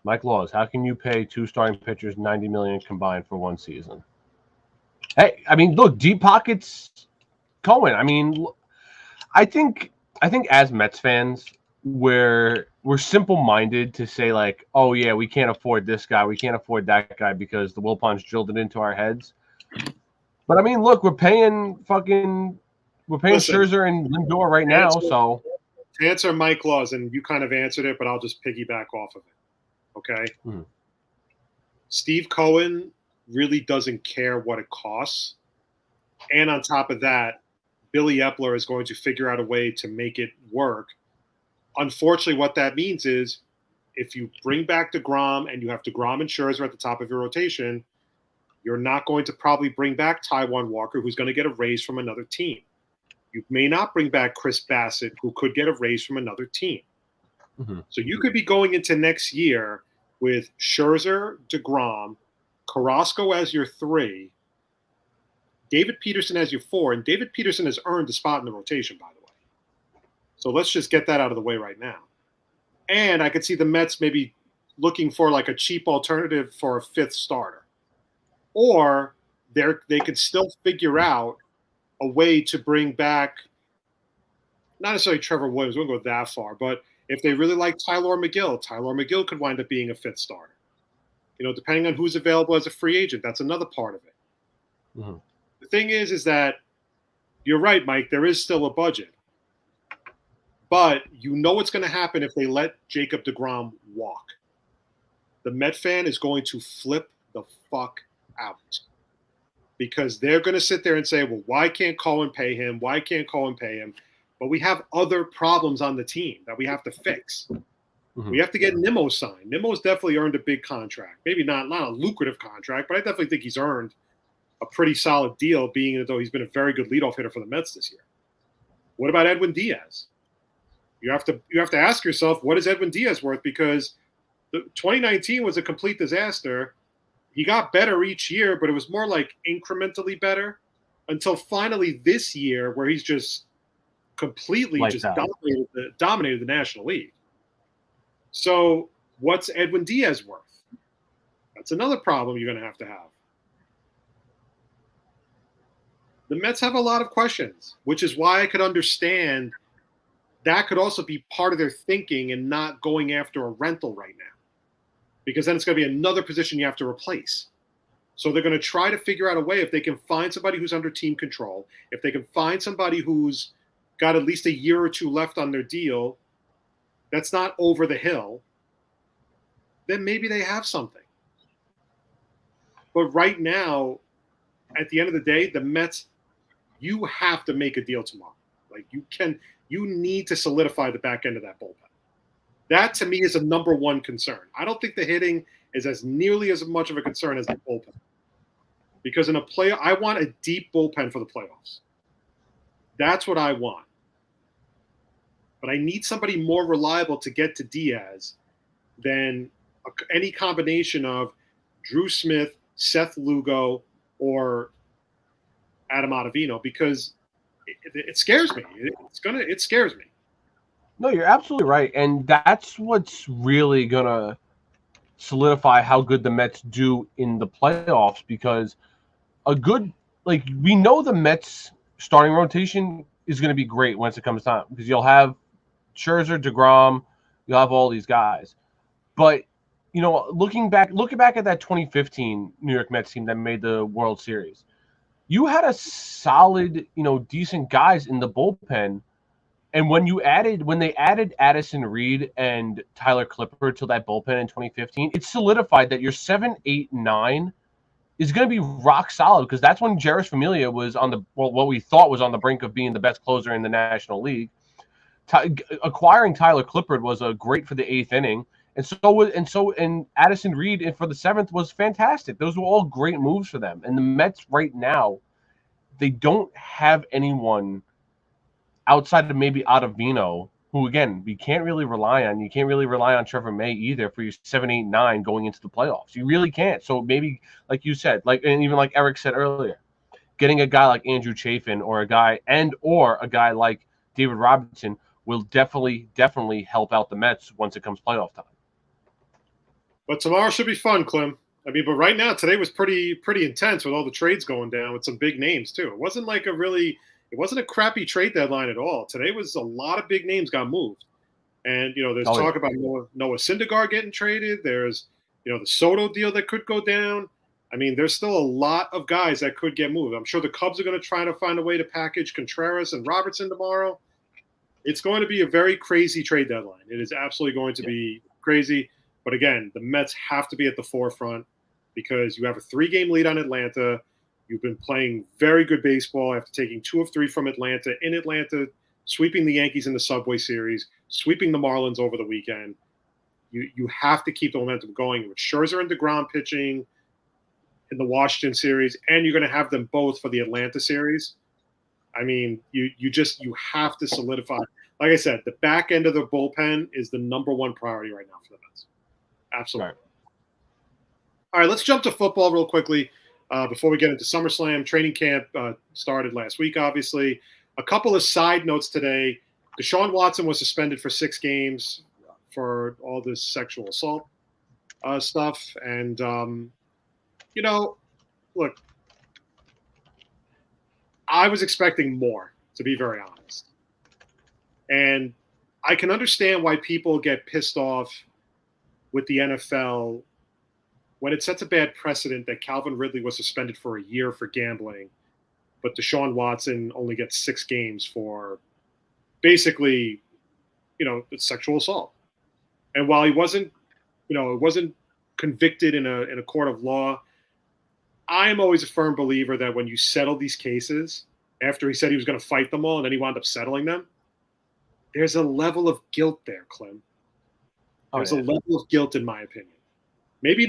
Mike Laws, how can you pay 2 starting pitchers $90 million combined for 1 season? Hey, I mean, look, deep pockets, Cohen. I mean, I think as Mets fans, we're simple-minded to say like, oh yeah, we can't afford this guy, we can't afford that guy because the Wilpons drilled it into our heads. But I mean, look, we're paying Scherzer and Lindor right now. So to answer Mike Laws, and you kind of answered it, but I'll just piggyback off of it. Okay. Mm-hmm. Steve Cohen really doesn't care what it costs. And on top of that, Billy Epler is going to figure out a way to make it work. Unfortunately, what that means is if you bring back DeGrom and you have DeGrom and Scherzer at the top of your rotation, you're not going to probably bring back Taijuan Walker, who's going to get a raise from another team. You may not bring back Chris Bassett, who could get a raise from another team. Mm-hmm. So you could be going into next year with Scherzer, DeGrom, Carrasco as your 3, David Peterson as your 4, and David Peterson has earned a spot in the rotation, by the way. So let's just get that out of the way right now. And I could see the Mets maybe looking for like a cheap alternative for a 5th starter. Or they could still figure out a way to bring back, not necessarily Trevor Williams, we won't go that far, but if they really like Tyler McGill could wind up being a 5th starter. You know, depending on who's available as a free agent, that's another part of it. Mm-hmm. The thing is that you're right, Mike, there is still a budget. But you know what's going to happen if they let Jacob deGrom walk. The Met fan is going to flip the fuck out. Because they're going to sit there and say, well, why can't Cohen pay him? Why can't Cohen pay him? But we have other problems on the team that we have to fix. Mm-hmm. We have to get Nimmo signed. Nimmo's definitely earned a big contract. Maybe not a lucrative contract, but I definitely think he's earned a pretty solid deal, being as though he's been a very good leadoff hitter for the Mets this year. What about Edwin Diaz? You have to ask yourself, what is Edwin Diaz worth? Because 2019 was a complete disaster. He got better each year, but it was more like incrementally better until finally this year where he's just completely dominated the National League. So what's Edwin Diaz worth? That's another problem you're going to have. The Mets have a lot of questions, which is why I could understand that could also be part of their thinking and not going after a rental right now. Because then it's going to be another position you have to replace. So they're going to try to figure out a way if they can find somebody who's under team control, if they can find somebody who's got at least a year or 2 left on their deal that's not over the hill, then maybe they have something. But right now, at the end of the day, the Mets, you have to make a deal tomorrow. Like you need to solidify the back end of that bullpen. That, to me, is a number 1 concern. I don't think the hitting is as nearly as much of a concern as the bullpen. Because in a I want a deep bullpen for the playoffs. That's what I want. But I need somebody more reliable to get to Diaz than any combination of Drew Smith, Seth Lugo, or Adam Ottavino, because it scares me. It scares me. No, you're absolutely right. And that's what's really going to solidify how good the Mets do in the playoffs, because we know the Mets starting rotation is going to be great once it comes time, because you'll have Scherzer, DeGrom, you'll have all these guys. But, you know, looking back at that 2015 New York Mets team that made the World Series, you had a solid, decent guys in the bullpen. And when they added Addison Reed and Tyler Clippard to that bullpen in 2015, it solidified that your 7, 8, 9 is going to be rock solid, because that's when Jeurys Familia was what we thought was on the brink of being the best closer in the National League. Acquiring Tyler Clippard was great for the 8th inning, and Addison Reed for the 7th was fantastic. Those were all great moves for them. And the Mets right now, they don't have anyone outside of maybe Ottavino, who again we can't really rely on. You can't really rely on Trevor May either for your 7, 8, 9 going into the playoffs. You really can't. So maybe, like you said, and even like Eric said earlier, getting a guy like Andrew Chafin or a guy like David Robinson will definitely help out the Mets once it comes playoff time. But tomorrow should be fun, Klim. I mean, but right now, today was pretty intense with all the trades going down with some big names too. It wasn't like it wasn't a crappy trade deadline at all. Today was a lot of big names got moved. And, there's talk about Noah Syndergaard getting traded. There's, the Soto deal that could go down. I mean, there's still a lot of guys that could get moved. I'm sure the Cubs are going to try to find a way to package Contreras and Robertson tomorrow. It's going to be a very crazy trade deadline. It is absolutely going to be crazy. But again, the Mets have to be at the forefront because you have a 3-game lead on Atlanta. You've been playing very good baseball after taking 2 of 3 from Atlanta, in Atlanta, sweeping the Yankees in the Subway Series, sweeping the Marlins over the weekend. You have to keep the momentum going with Scherzer and DeGrom pitching in the Washington series, and you're going to have them both for the Atlanta series. I mean, you have to solidify. Like I said, the back end of the bullpen is the number 1 priority right now for the Mets. Absolutely. Right. All right, let's jump to football real quickly before we get into SummerSlam. Training camp started last week, obviously. A couple of side notes today. Deshaun Watson was suspended for 6 games for all this sexual assault stuff. And, look, I was expecting more, to be very honest. And I can understand why people get pissed off with the NFL when it sets a bad precedent that Calvin Ridley was suspended for a year for gambling, but Deshaun Watson only gets 6 games for basically, sexual assault. And while he wasn't, it wasn't convicted in a court of law, I am always a firm believer that when you settle these cases, after he said he was going to fight them all and then he wound up settling them, there's a level of guilt there, Klim. There's a level of guilt, in my opinion. Maybe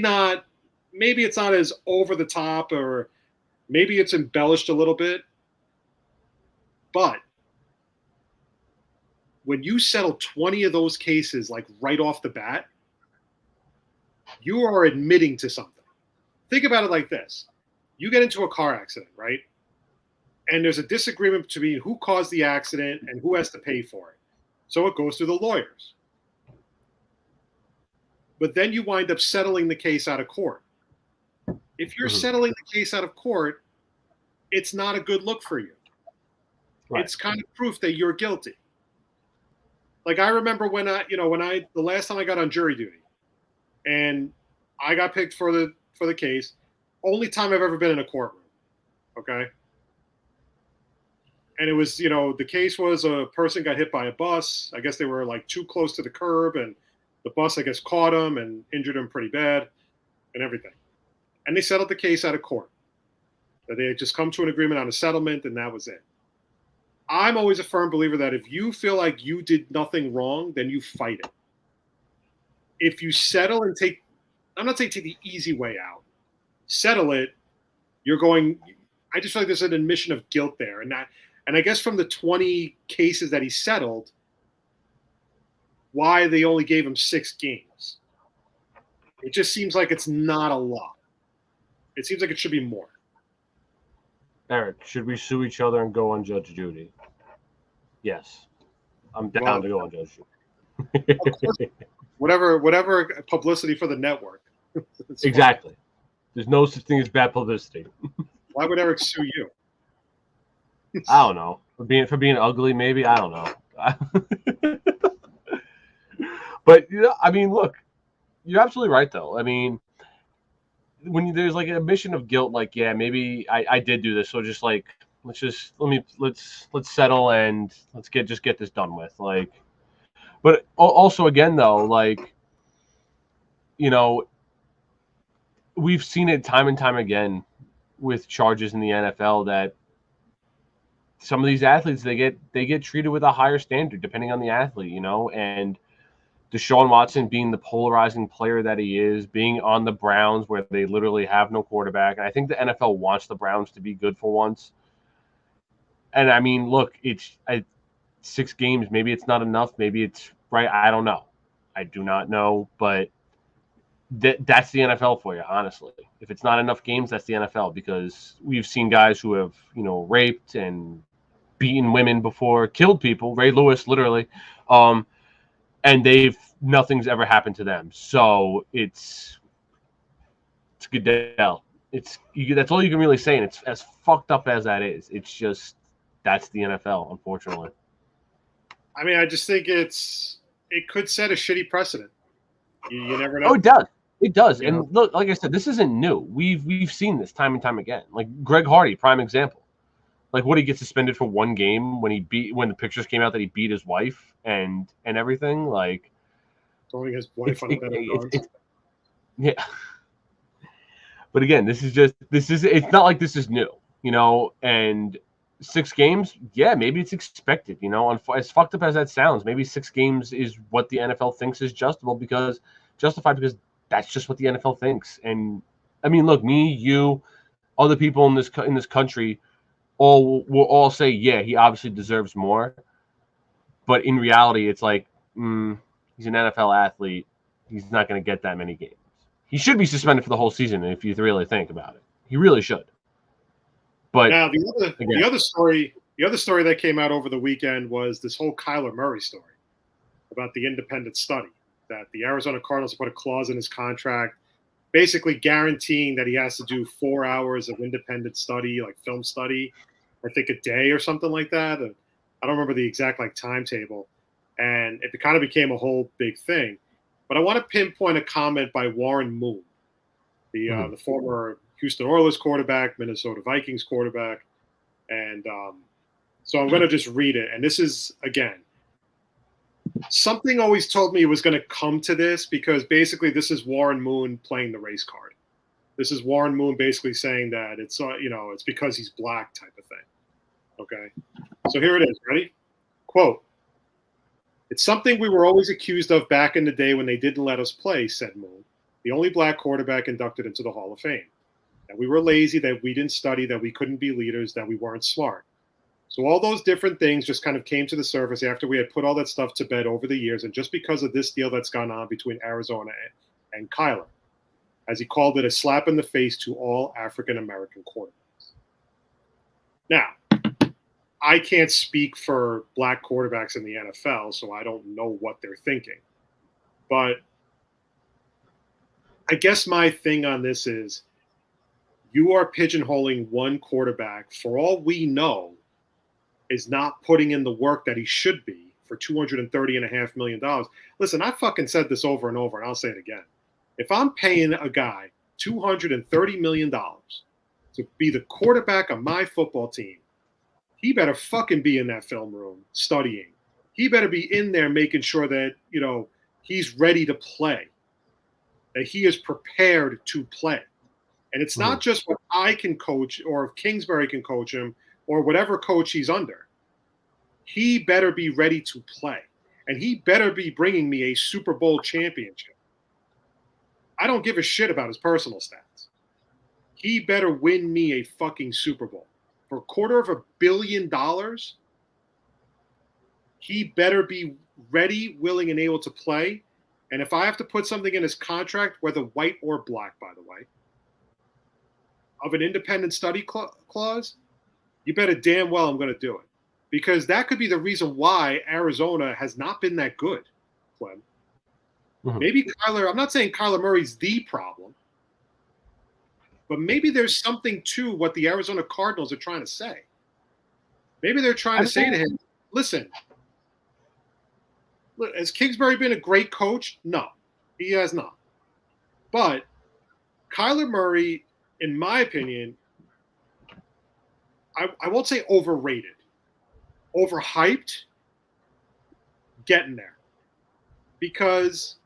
it's not as over the top, or maybe it's embellished a little bit. But when you settle 20 of those cases, like right off the bat, you are admitting to something. Think about it like this. You get into a car accident, right? And there's a disagreement between who caused the accident and who has to pay for it. So it goes through the lawyers. But then you wind up settling the case out of court. If you're settling the case out of court, it's not a good look for you. Right. It's kind of proof that you're guilty. Like I remember when the last time I got on jury duty and I got picked for the case, only time I've ever been in a courtroom. Okay. And it was, the case was a person got hit by a bus. I guess they were like too close to the curb, and the bus, I guess, caught him and injured him pretty bad and everything. And they settled the case out of court. That they had just come to an agreement on a settlement, and that was it. I'm always a firm believer that if you feel like you did nothing wrong, then you fight it. If you settle and I'm not saying take the easy way out. Settle it, I just feel like there's an admission of guilt there. And I guess from the 20 cases that he settled, why they only gave him 6 games. It just seems like it's not a lot. It seems like it should be more. Eric, should we sue each other and go on Judge Judy? Yes. I'm down to go on Judge Judy. Of course, whatever publicity for the network. Exactly. Fun. There's no such thing as bad publicity. Why would Eric sue you? I don't know. For being ugly, maybe. I don't know. But I mean, look, you're absolutely right, though. I mean, when there's like an admission of guilt, like, yeah, maybe I did do this, so just like let's settle and let's get this done with. Like, but also again though, like, we've seen it time and time again with charges in the NFL that some of these athletes they get treated with a higher standard depending on the athlete, and Deshaun Watson being the polarizing player that he is, being on the Browns where they literally have no quarterback. And I think the NFL wants the Browns to be good for once. And I mean, look, it's 6 games. Maybe it's not enough. Maybe it's right. I don't know. I do not know. But that's the NFL for you, honestly. If it's not enough games, that's the NFL, because we've seen guys who have, raped and beaten women before, killed people. Ray Lewis, literally, and nothing's ever happened to them. So it's Goodell. That's all you can really say, and it's as fucked up as that is. It's just that's the NFL, unfortunately. I mean, I just think it could set a shitty precedent. You never know. Oh, it does. It does. And look, like I said, this isn't new. We've seen this time and time again. Like Greg Hardy, prime example. Like, what, he gets suspended for 1 game when the pictures came out that he beat his wife and everything. Like, throwing his wife on a bed of guns. Yeah. But again, it's not like this is new, and 6 games, yeah, maybe it's expected, as fucked up as that sounds, maybe 6 games is what the NFL thinks is justified because that's just what the NFL thinks. And I mean, look, me, you, other people in this country will all say, yeah, he obviously deserves more. But in reality, it's like, he's an NFL athlete. He's not going to get that many games. He should be suspended for the whole season if you really think about it. He really should. But now the other story that came out over the weekend was this whole Kyler Murray story about the independent study that the Arizona Cardinals put a clause in his contract, basically guaranteeing that he has to do 4 hours of independent study, like film study, I think a day or something like that. I don't remember the exact timetable, and it kind of became a whole big thing. But I want to pinpoint a comment by Warren Moon, the former Houston Oilers quarterback, Minnesota Vikings quarterback. And so I'm going to just read it. And this is, again, something always told me it was going to come to this, because basically this is Warren Moon playing the race card. This is Warren Moon basically saying that it's because he's black type of thing. Okay. So here it is. Ready? Quote, "It's something we were always accused of back in the day when they didn't let us play," said Moon, the only black quarterback inducted into the Hall of Fame. "That we were lazy, that we didn't study, that we couldn't be leaders, that we weren't smart. So all those different things just kind of came to the surface after we had put all that stuff to bed over the years, and just because of this deal that's gone on between Arizona and Kyler, as he called it, a slap in the face to all African-American quarterbacks." Now, I can't speak for black quarterbacks in the NFL, so I don't know what they're thinking. But I guess my thing on this is, you are pigeonholing one quarterback, for all we know, is not putting in the work that he should be for $230.5 million. Listen, I fucking said this over and over, and I'll say it again. If I'm paying a guy $230 million to be the quarterback of my football team, he better fucking be in that film room studying. He better be in there making sure that, he's ready to play, that he is prepared to play. And it's not just what I can coach, or if Kingsbury can coach him, or whatever coach he's under. He better be ready to play. And he better be bringing me a Super Bowl championship. I don't give a shit about his personal stats. He better win me a fucking Super Bowl. For $250 million, he better be ready, willing, and able to play. And if I have to put something in his contract, whether white or black, by the way, of an independent study clause, you better damn well I'm going to do it. Because that could be the reason why Arizona has not been that good, Klim. Maybe Kyler, I'm not saying Kyler Murray's the problem, but maybe there's something to what the Arizona Cardinals are trying to say. Maybe they're trying to say to him, listen, has Kingsbury been a great coach? No, he has not. But Kyler Murray, in my opinion, I won't say overrated, overhyped, getting there. Because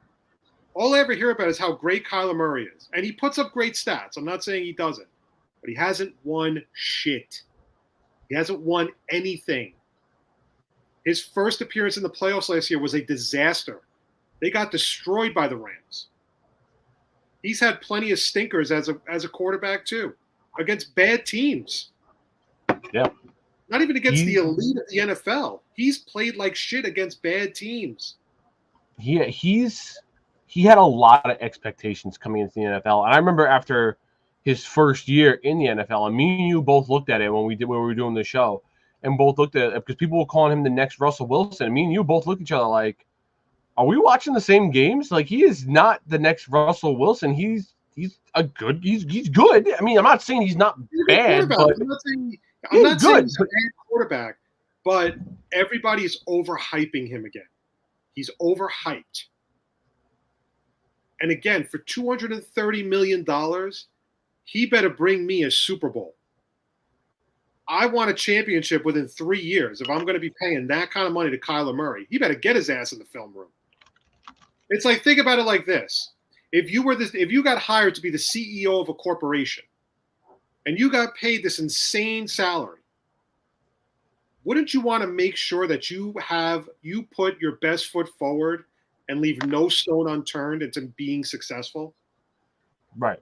all I ever hear about is how great Kyler Murray is. And he puts up great stats. I'm not saying he doesn't. But he hasn't won shit. He hasn't won anything. His first appearance in the playoffs last year was a disaster. They got destroyed by the Rams. He's had plenty of stinkers as a quarterback too, against bad teams. Yeah. Not even against the elite of the NFL. He's played like shit against bad teams. He had a lot of expectations coming into the NFL, and I remember after his first year in the NFL, and me and you both looked at it when we were doing the show, and both looked at it because people were calling him the next Russell Wilson. And me and you both looked at each other like, "Are we watching the same games? Like, he is not the next Russell Wilson. He's good. He's good. I mean, I'm not saying he's not bad, but I'm not saying he's a bad quarterback, but everybody is overhyping him again. He's overhyped. And again, for $230 million, he better bring me a Super Bowl. I want a championship within 3 years. If I'm going to be paying that kind of money to Kyler Murray, he better get his ass in the film room. It's like, think about it like this. If you got hired to be the CEO of a corporation and you got paid this insane salary, wouldn't you want to make sure that you put your best foot forward and leave no stone unturned into being successful? Right.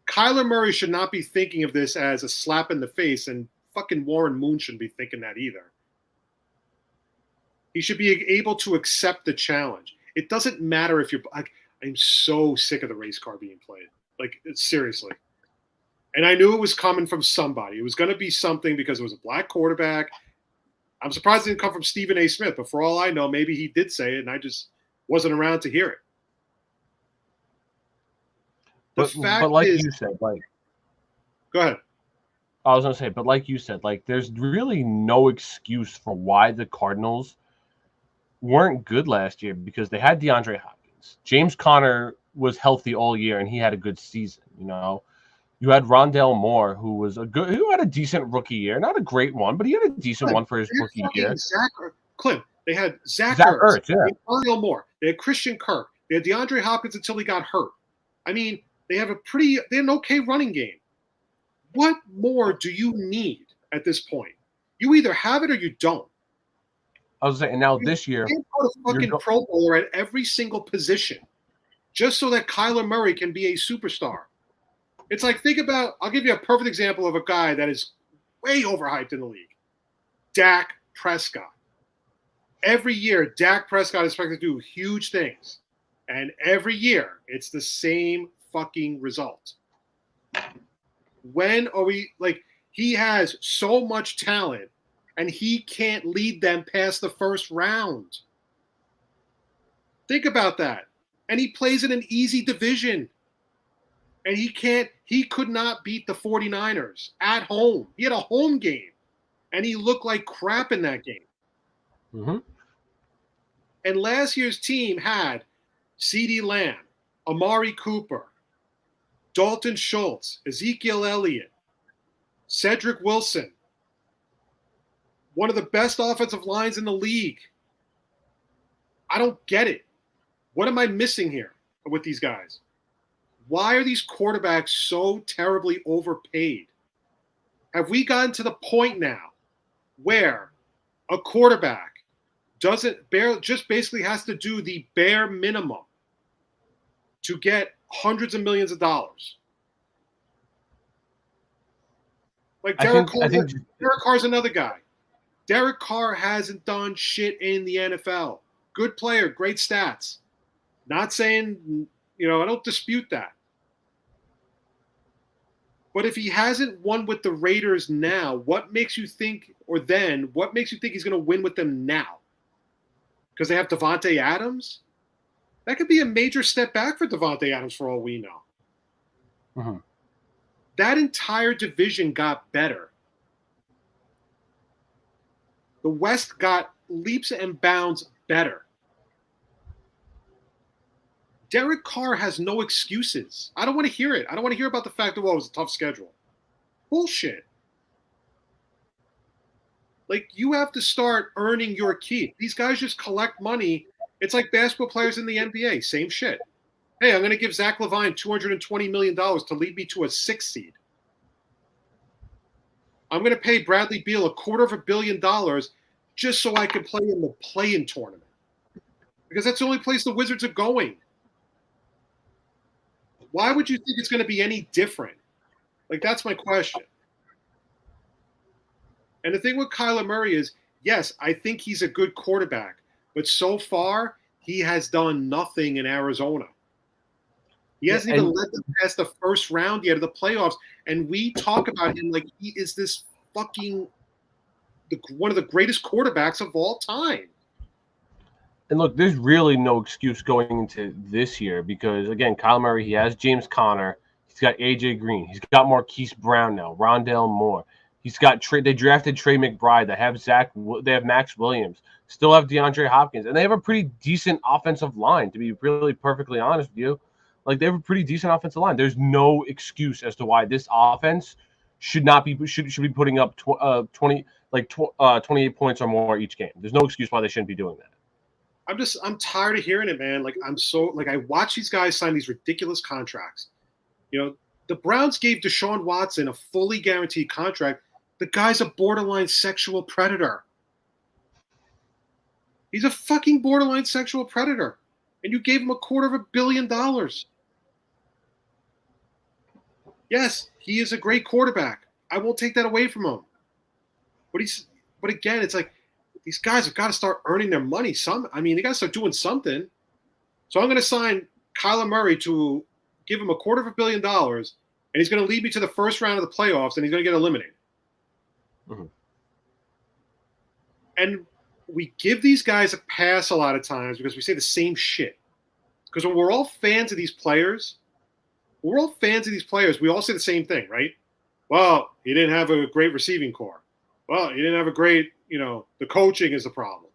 Kyler Murray should not be thinking of this as a slap in the face, and fucking Warren Moon shouldn't be thinking that either. He should be able to accept the challenge. It doesn't matter if you're like, I'm so sick of the race car being played. Like, seriously. And I knew it was coming from somebody. It was going to be something because it was a black quarterback. I'm surprised it didn't come from Stephen A. Smith, but for all I know, maybe he did say it and I just wasn't around to hear it. But like you said, like, go ahead. I was going to say, but like you said, like, there's really no excuse for why the Cardinals weren't good last year, because they had DeAndre Hopkins. James Conner was healthy all year and he had a good season. You know, you had Rondale Moore, who had a decent rookie year, not a great one, but he had a decent one for his rookie year. Klim, they had Zach Ertz, yeah. Rondale Moore, they had Christian Kirk, they had DeAndre Hopkins until he got hurt. I mean, they have an okay running game. What more do you need at this point? You either have it or you don't. I was saying, now this year, you can't put a fucking Pro Bowler at every single position just so that Kyler Murray can be a superstar. It's like, I'll give you a perfect example of a guy that is way overhyped in the league. Dak Prescott. Every year, Dak Prescott is expected to do huge things. And every year, it's the same fucking result. When are we, like, he has so much talent and he can't lead them past the first round. Think about that. And he plays in an easy division. And he could not beat the 49ers at home. He had a home game. And he looked like crap in that game. Mm-hmm. And last year's team had CeeDee Lamb, Amari Cooper, Dalton Schultz, Ezekiel Elliott, Cedric Wilson, one of the best offensive lines in the league. I don't get it. What am I missing here with these guys? Why are these quarterbacks so terribly overpaid? Have we gotten to the point now where a quarterback just basically has to do the bare minimum to get hundreds of millions of dollars? Like Derek Carr's another guy. Derek Carr hasn't done shit in the NFL. Good player, great stats. Not saying, I don't dispute that. But if he hasn't won with the Raiders now, what makes you think he's going to win with them now? Because they have Devontae Adams? That could be a major step back for Devontae Adams for all we know. Mm-hmm. That entire division got better. The West got leaps and bounds better. Derek Carr has no excuses. I don't want to hear it. I don't want to hear about the fact that, it was a tough schedule. Bullshit. Like, you have to start earning your keep. These guys just collect money. It's like basketball players in the NBA. Same shit. Hey, I'm going to give Zach LaVine $220 million to lead me to a 6th seed. I'm going to pay Bradley Beal $250 million just so I can play in the play-in tournament. Because that's the only place the Wizards are going. Why would you think it's going to be any different? Like, that's my question. And the thing with Kyler Murray is, yes, I think he's a good quarterback, but so far he has done nothing in Arizona. He hasn't even led them past the first round yet of the playoffs, and we talk about him like he is this fucking one of the greatest quarterbacks of all time. And look, there's really no excuse going into this year because, again, Kyler Murray, he has James Conner. He's got A.J. Green. He's got Marquise Brown now, Rondale Moore. He's got they drafted Trey McBride. They have Max Williams. Still have DeAndre Hopkins. And they have a pretty decent offensive line, to be really perfectly honest with you. Like, they have a pretty decent offensive line. There's no excuse as to why this offense should be putting up 28 points or more each game. There's no excuse why they shouldn't be doing that. I'm tired of hearing it, man. Like, I watch these guys sign these ridiculous contracts. You know, the Browns gave Deshaun Watson a fully guaranteed contract. The guy's a borderline sexual predator. He's a fucking borderline sexual predator. And you gave him $250 million. Yes, he is a great quarterback. I won't take that away from him. But again, it's like these guys have got to start earning their money. They got to start doing something. So I'm going to sign Kyler Murray to give him $250 million, and he's going to lead me to the first round of the playoffs, and he's going to get eliminated. Mm-hmm. And we give these guys a pass a lot of times because we say the same shit. Because when we're all fans of these players, we all say the same thing, right? Well, he didn't have a great receiving core. Well, he didn't have a great, the coaching is the problem.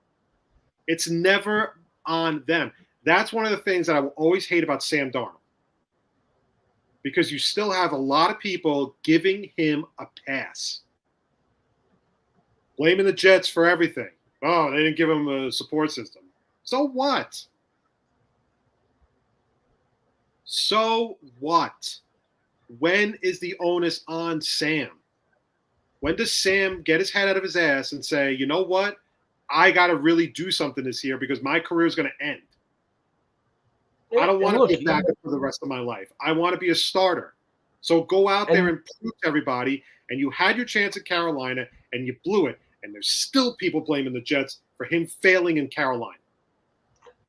It's never on them. That's one of the things that I will always hate about Sam Darnold. Because you still have a lot of people giving him a pass. Blaming the Jets for everything. Oh, they didn't give him a support system. So what? So what? When is the onus on Sam? When does Sam get his head out of his ass and say, you know what? I got to really do something this year because my career is going to end. I don't want to be a backup for the rest of my life. I want to be a starter. So go out there and prove to everybody. And you had your chance at Carolina, and you blew it. And there's still people blaming the Jets for him failing in Carolina.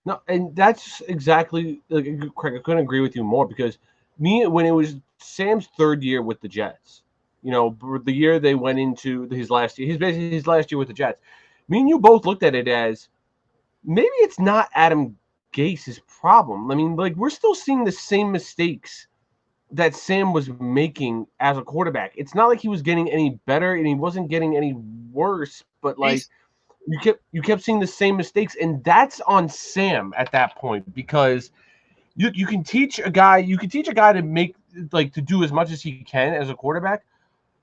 No, and that's exactly Craig. I couldn't agree with you more because when it was Sam's third year with the Jets, the year they went into his last year, his last year with the Jets. Me and you both looked at it as maybe it's not Adam Gase's problem. I mean, we're still seeing the same mistakes that Sam was making as a quarterback. It's not like he was getting any better and he wasn't getting any worse, but you kept seeing the same mistakes, and that's on Sam at that point because you can teach a guy to make to do as much as he can as a quarterback,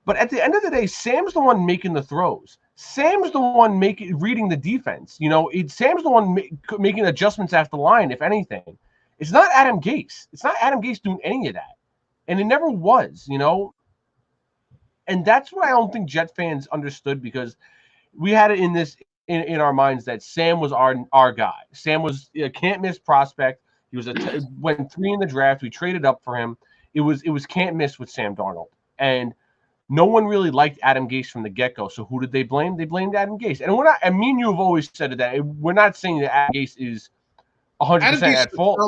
but at the end of the day, Sam's the one making the throws. Sam's the one reading the defense. Sam's the one making adjustments after the line, if anything. It's not Adam Gase. It's not Adam Gase doing any of that. And it never was, And that's what I don't think Jet fans understood because we had it in our minds that Sam was our guy. Sam was a can't miss prospect. He was went 3 in the draft. We traded up for him. It was can't miss with Sam Darnold. And no one really liked Adam Gase from the get-go. So who did they blame? They blamed Adam Gase. And me and you have always said that. We're not saying that Adam Gase is 100% at fault.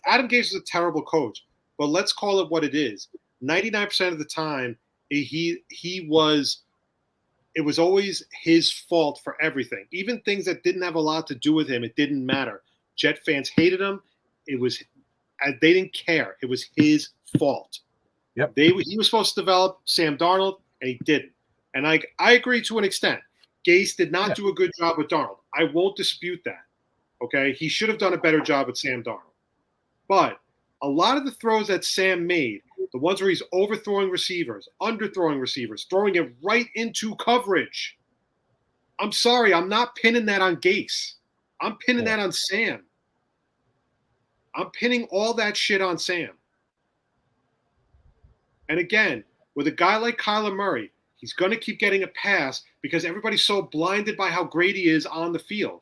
Adam Gase is a terrible coach. But let's call it what it is. 99% of the time, it was always his fault for everything. Even things that didn't have a lot to do with him, it didn't matter. Jet fans hated him. They didn't care. It was his fault. Yep. He was supposed to develop Sam Darnold, and he didn't. And I agree to an extent. Gase did not do a good job with Darnold. I won't dispute that. Okay? He should have done a better job with Sam Darnold. But a lot of the throws that Sam made, the ones where he's overthrowing receivers, underthrowing receivers, throwing it right into coverage. I'm sorry, I'm not pinning that on Gase. I'm pinning that on Sam. I'm pinning all that shit on Sam. And again, with a guy like Kyler Murray, he's going to keep getting a pass because everybody's so blinded by how great he is on the field.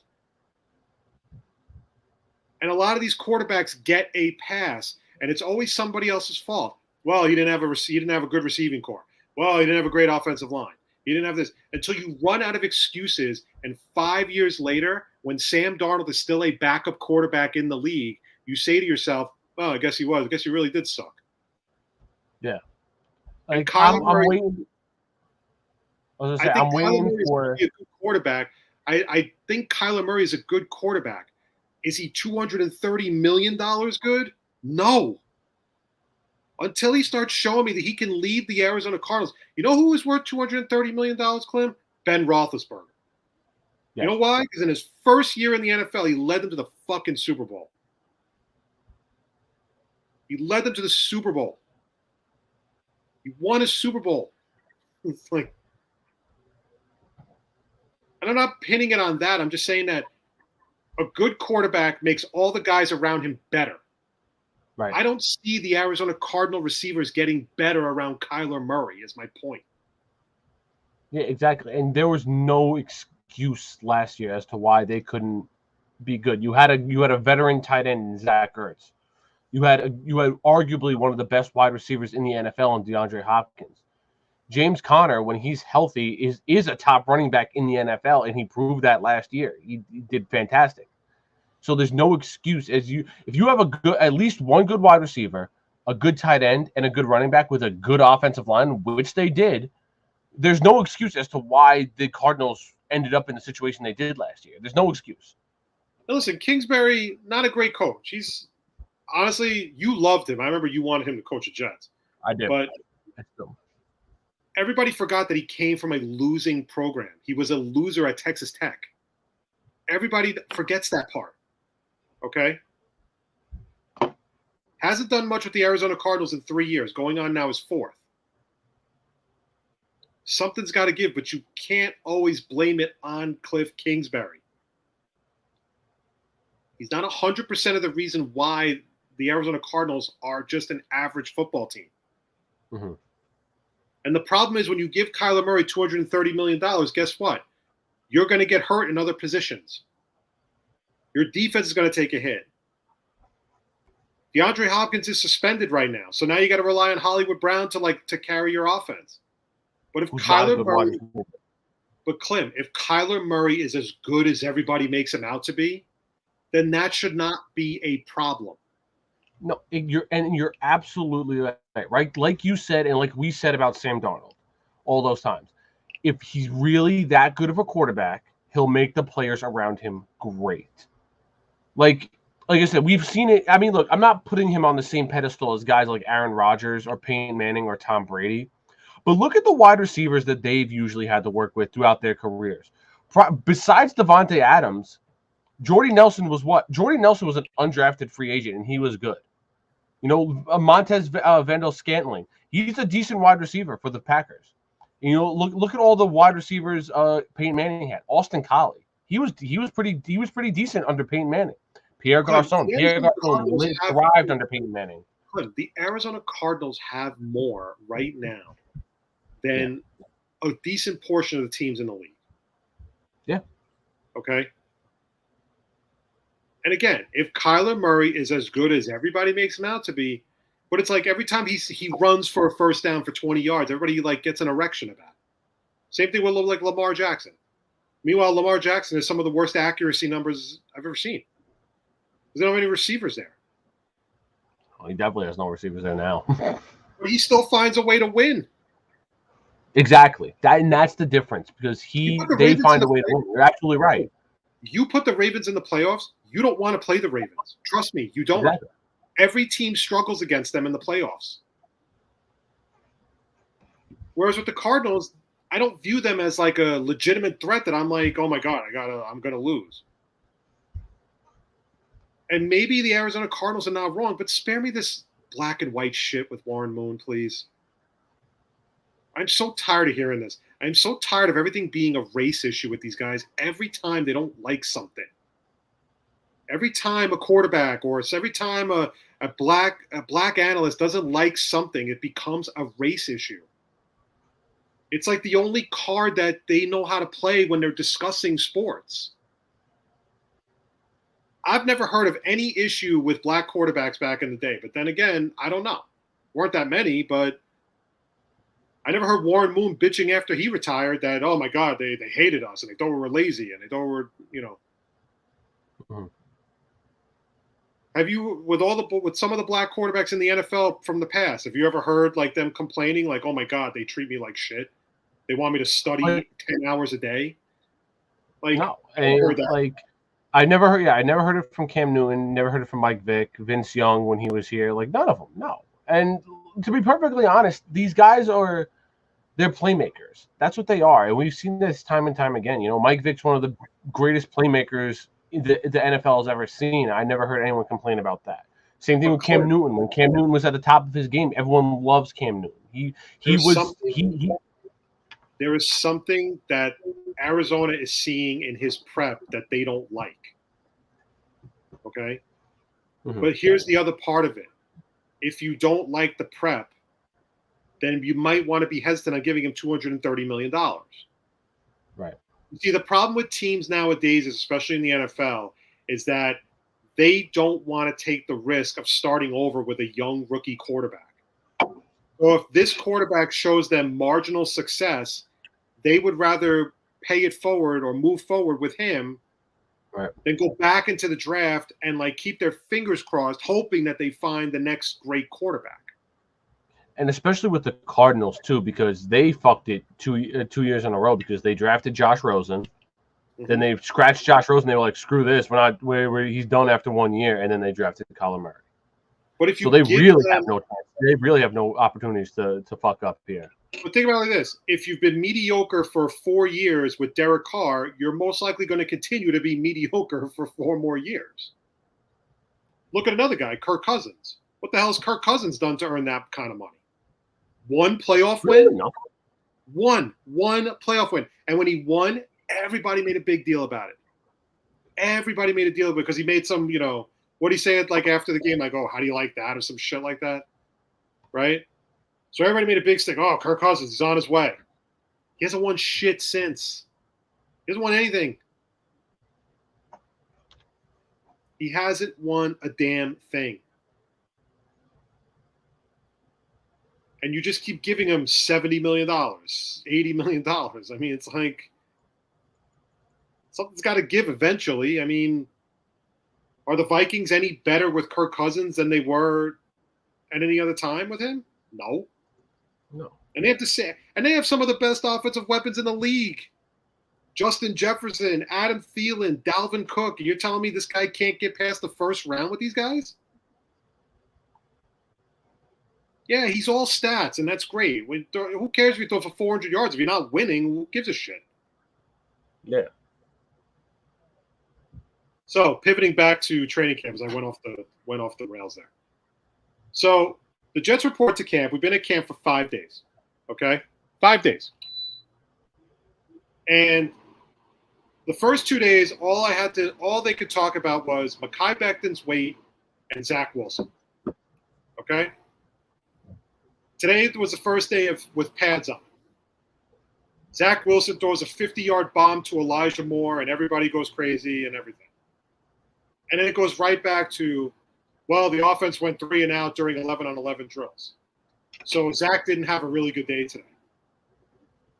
And a lot of these quarterbacks get a pass, and it's always somebody else's fault. Well, he didn't have a good receiving core. Well, he didn't have a great offensive line. He didn't have this until you run out of excuses. And 5 years later, when Sam Darnold is still a backup quarterback in the league, you say to yourself, "Oh, I guess he was. I guess he really did suck." Yeah. Like I'm waiting. I'm waiting for a good quarterback. I think Kyler Murray is a good quarterback. Is he $230 million good? No. Until he starts showing me that he can lead the Arizona Cardinals. You know who was worth $230 million, Klim? Ben Roethlisberger. Yes. You know why? Because in his first year in the NFL, he led them to the fucking Super Bowl. He led them to the Super Bowl. He won a Super Bowl. It's like, and I'm not pinning it on that. I'm just saying that a good quarterback makes all the guys around him better. Right. I don't see the Arizona Cardinal receivers getting better around Kyler Murray, is my point. Yeah, exactly. And there was no excuse last year as to why they couldn't be good. You had a veteran tight end in Zach Ertz. You had arguably one of the best wide receivers in the NFL in DeAndre Hopkins. James Conner, when he's healthy, is a top running back in the NFL, and he proved that last year. He did fantastic. So there's no excuse if you have at least one good wide receiver, a good tight end, and a good running back with a good offensive line, which they did. There's no excuse as to why the Cardinals ended up in the situation they did last year. There's no excuse. Now listen, Kingsbury, not a great coach. He's honestly, you loved him. I remember you wanted him to coach the Jets. I did. But everybody forgot that he came from a losing program. He was a loser at Texas Tech. Everybody forgets that part. Okay? Hasn't done much with the Arizona Cardinals in 3 years. Going on now is 4th. Something's got to give, but you can't always blame it on Cliff Kingsbury. He's not 100% of the reason why the Arizona Cardinals are just an average football team. Mm-hmm. And the problem is when you give Kyler Murray $230 million, guess what? You're going to get hurt in other positions. Your defense is going to take a hit. DeAndre Hopkins is suspended right now. So now you got to rely on Hollywood Brown to carry your offense. But if Kyler Murray, Klim, if Kyler Murray is as good as everybody makes him out to be, then that should not be a problem. No, you're absolutely right. Like you said, and like we said about Sam Darnold all those times. If he's really that good of a quarterback, he'll make the players around him great. Like I said, we've seen it. I mean, look, I'm not putting him on the same pedestal as guys like Aaron Rodgers or Peyton Manning or Tom Brady. But look at the wide receivers that they've usually had to work with throughout their careers. Besides Devontae Adams, Jordy Nelson was what? Jordy Nelson was an undrafted free agent, and he was good. You know, Montez Vandal-Scantling, he's a decent wide receiver for the Packers. You know, look at all the wide receivers Peyton Manning had. Austin Collie, he was pretty decent under Peyton Manning. Pierre Garcon thrived under Peyton Manning. The Arizona Cardinals have more right now than a decent portion of the teams in the league. Yeah. Okay. And again, if Kyler Murray is as good as everybody makes him out to be, but it's like every time he runs for a first down for 20 yards, everybody gets an erection about it. Same thing with Lamar Jackson. Meanwhile, Lamar Jackson has some of the worst accuracy numbers I've ever seen. There's not many receivers there. Well, he definitely has no receivers there now. But he still finds a way to win. Exactly. That's the difference because they find a way to win. You're absolutely right. You put the Ravens in the playoffs, you don't want to play the Ravens. Trust me, you don't. Exactly. Every team struggles against them in the playoffs. Whereas with the Cardinals, I don't view them as like a legitimate threat that I'm like, oh my God, I'm gonna lose. And maybe the Arizona Cardinals are not wrong, but spare me this black and white shit with Warren Moon, please. I'm so tired of hearing this. I'm so tired of everything being a race issue with these guys every time they don't like something. Every time a quarterback or every time a black analyst doesn't like something, it becomes a race issue. It's like the only card that they know how to play when they're discussing sports. I've never heard of any issue with black quarterbacks back in the day. But then again, I don't know. Weren't that many, but I never heard Warren Moon bitching after he retired that, oh my God, they hated us and they thought we were lazy and they thought we were, Mm-hmm. Have you, with some of the black quarterbacks in the NFL from the past, have you ever heard like them complaining like, oh my God, they treat me like shit. They want me to study 10 hours a day. Like, no, I heard that. like I never heard it from Cam Newton, never heard it from Mike Vick, Vince Young when he was here. Like none of them, no. And to be perfectly honest, these guys they're playmakers. That's what they are. And we've seen this time and time again. Mike Vick's one of the greatest playmakers the NFL has ever seen. I never heard anyone complain about that. Same thing with Cam Newton. When Cam Newton was at the top of his game, everyone loves Cam Newton. There is something that Arizona is seeing in his prep that they don't like. Okay? Mm-hmm. But here's the other part of it. If you don't like the prep, then you might want to be hesitant on giving him $230 million. Right. You see, the problem with teams nowadays, especially in the NFL, is that they don't want to take the risk of starting over with a young rookie quarterback. Or if this quarterback shows them marginal success, they would rather pay it forward or move forward with him than go back into the draft and like keep their fingers crossed, hoping that they find the next great quarterback. And especially with the Cardinals too, because they fucked it 2 years in a row because they drafted Josh Rosen. Mm-hmm. Then they scratched Josh Rosen. They were like, "Screw this! He's done after 1 year." And then they drafted Kyler Murray. But if you they really have no chance. They really have no opportunities to fuck up here. But think about it like this: if you've been mediocre for 4 years with Derek Carr, you're most likely going to continue to be mediocre for 4 more years. Look at another guy, Kirk Cousins. What the hell has Kirk Cousins done to earn that kind of money? 1 playoff win? No. One playoff win. And when he won, everybody made a big deal about it. Everybody made a deal because he made some, what he said like after the game, like, oh, how do you like that? Or some shit like that. Right? So everybody made a big stick. Oh, Kirk Cousins is on his way. He hasn't won shit since. He hasn't won anything. He hasn't won a damn thing. And you just keep giving him $70 million, $80 million. I mean, it's like something's got to give eventually. I mean, are the Vikings any better with Kirk Cousins than they were at any other time with him? No. And they have some of the best offensive weapons in the league. Justin Jefferson, Adam Thielen, Dalvin Cook. And you're telling me this guy can't get past the first round with these guys? Yeah, he's all stats, and that's great. Who cares if you throw for 400 yards? If you're not winning, who gives a shit? Yeah. So pivoting back to training camp, as I went off the rails there. So the Jets report to camp. We've been at camp for 5 days. Okay, 5 days. And the first 2 days, all they could talk about was Mekhi Becton's weight and Zach Wilson. Okay. Today was the first day with pads on. Zach Wilson throws a 50-yard bomb to Elijah Moore, and everybody goes crazy and everything. And then it goes right back to, well, the offense went 3 and out during 11-on-11 drills. So Zach didn't have a really good day today.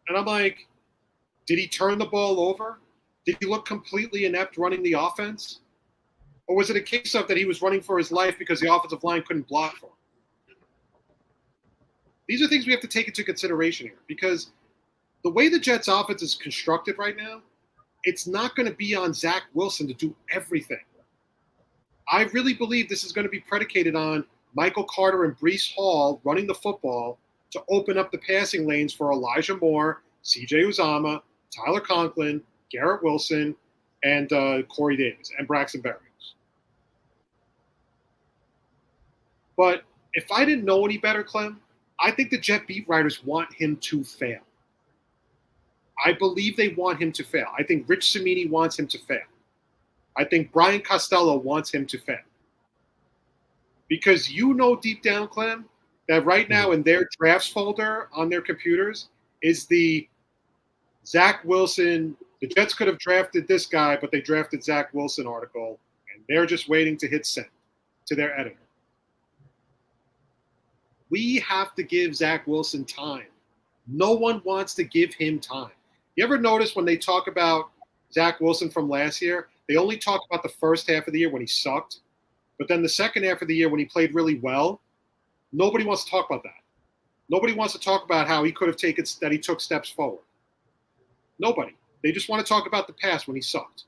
And I'm like, did he turn the ball over? Did he look completely inept running the offense? Or was it a case of that he was running for his life because the offensive line couldn't block for him? These are things we have to take into consideration here because the way the Jets offense is constructed right now, it's not going to be on Zach Wilson to do everything. I really believe this is going to be predicated on Michael Carter and Breece Hall running the football to open up the passing lanes for Elijah Moore, C.J. Uzomah, Tyler Conklin, Garrett Wilson, and Corey Davis, and Braxton Berrios. But if I didn't know any better, Klim, I think the Jet beat writers want him to fail. I believe they want him to fail. I think Rich Cimini wants him to fail. I think Brian Costello wants him to fail. Because you know deep down, Klim, that right now in their drafts folder on their computers is the Zach Wilson, the Jets could have drafted this guy, but they drafted Zach Wilson article, and they're just waiting to hit send to their editor. We have to give Zach Wilson time. No one wants to give him time. You ever notice when they talk about Zach Wilson from last year, they only talk about the first half of the year when he sucked, but then the second half of the year when he played really well, nobody wants to talk about that. Nobody wants to talk about how he could have he took steps forward. Nobody. They just want to talk about the past when he sucked.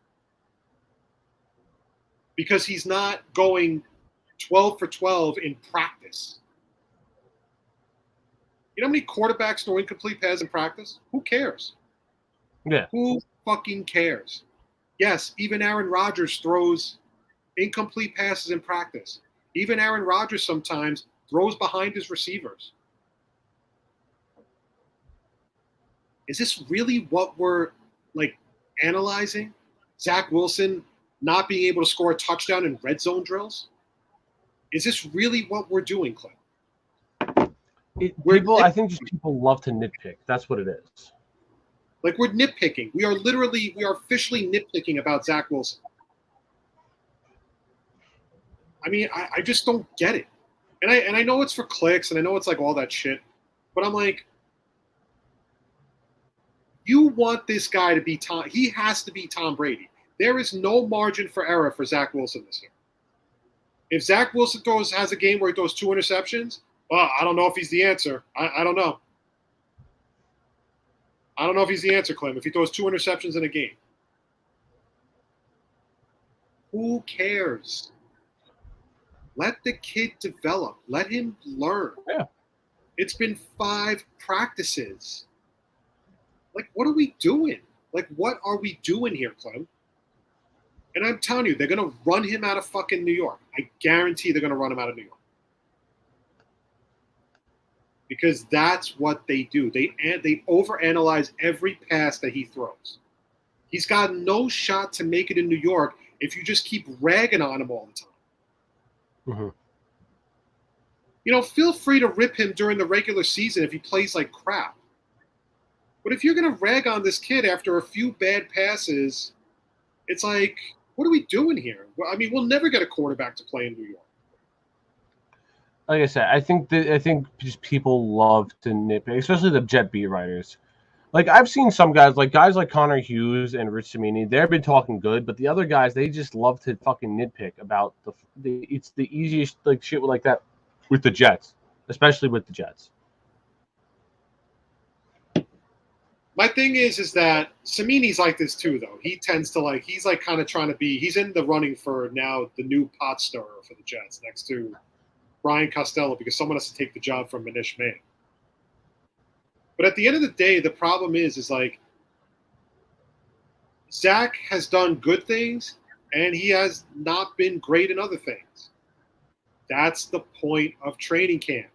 Because he's not going 12 for 12 in practice. You know how many quarterbacks throw incomplete passes in practice? Who cares? Yeah. Who fucking cares? Yes, even Aaron Rodgers throws incomplete passes in practice. Even Aaron Rodgers sometimes throws behind his receivers. Is this really what we're analyzing? Zach Wilson not being able to score a touchdown in red zone drills? Is this really what we're doing, Klim? I think just people love to nitpick. That's what it is. We're nitpicking. We are officially nitpicking about Zach Wilson. I mean, I just don't get it. And I know it's for clicks, and I know it's all that shit, but I'm like, you want this guy to be he has to be Tom Brady. There is no margin for error for Zach Wilson this year. If Zach Wilson has a game where he throws 2 interceptions, well, I don't know if he's the answer. I don't know. I don't know if he's the answer, Klim, if he throws 2 interceptions in a game. Who cares? Let the kid develop. Let him learn. Yeah. It's been 5 practices. What are we doing? What are we doing here, Klim? And I'm telling you, they're going to run him out of fucking New York. I guarantee they're going to run him out of New York. Because that's what they do. They overanalyze every pass that he throws. He's got no shot to make it in New York if you just keep ragging on him all the time. Mm-hmm. Feel free to rip him during the regular season if he plays like crap. But if you're going to rag on this kid after a few bad passes, it's what are we doing here? I mean, we'll never get a quarterback to play in New York. Like I said, I think just people love to nitpick, especially the Jet beat writers. I've seen some guys like Connor Hughes and Rich Cimini. They've been talking good, but the other guys, they just love to fucking nitpick about it's the easiest shit like that with the Jets, especially with the Jets. My thing is that Cimini's like this too, though. He tends to he's kind of trying to he's in the running for now the new pot stirrer for the Jets next to Brian Costello because someone has to take the job from Manish Mann. But at the end of the day, the problem is Zach has done good things and he has not been great in other things. That's the point of training camp.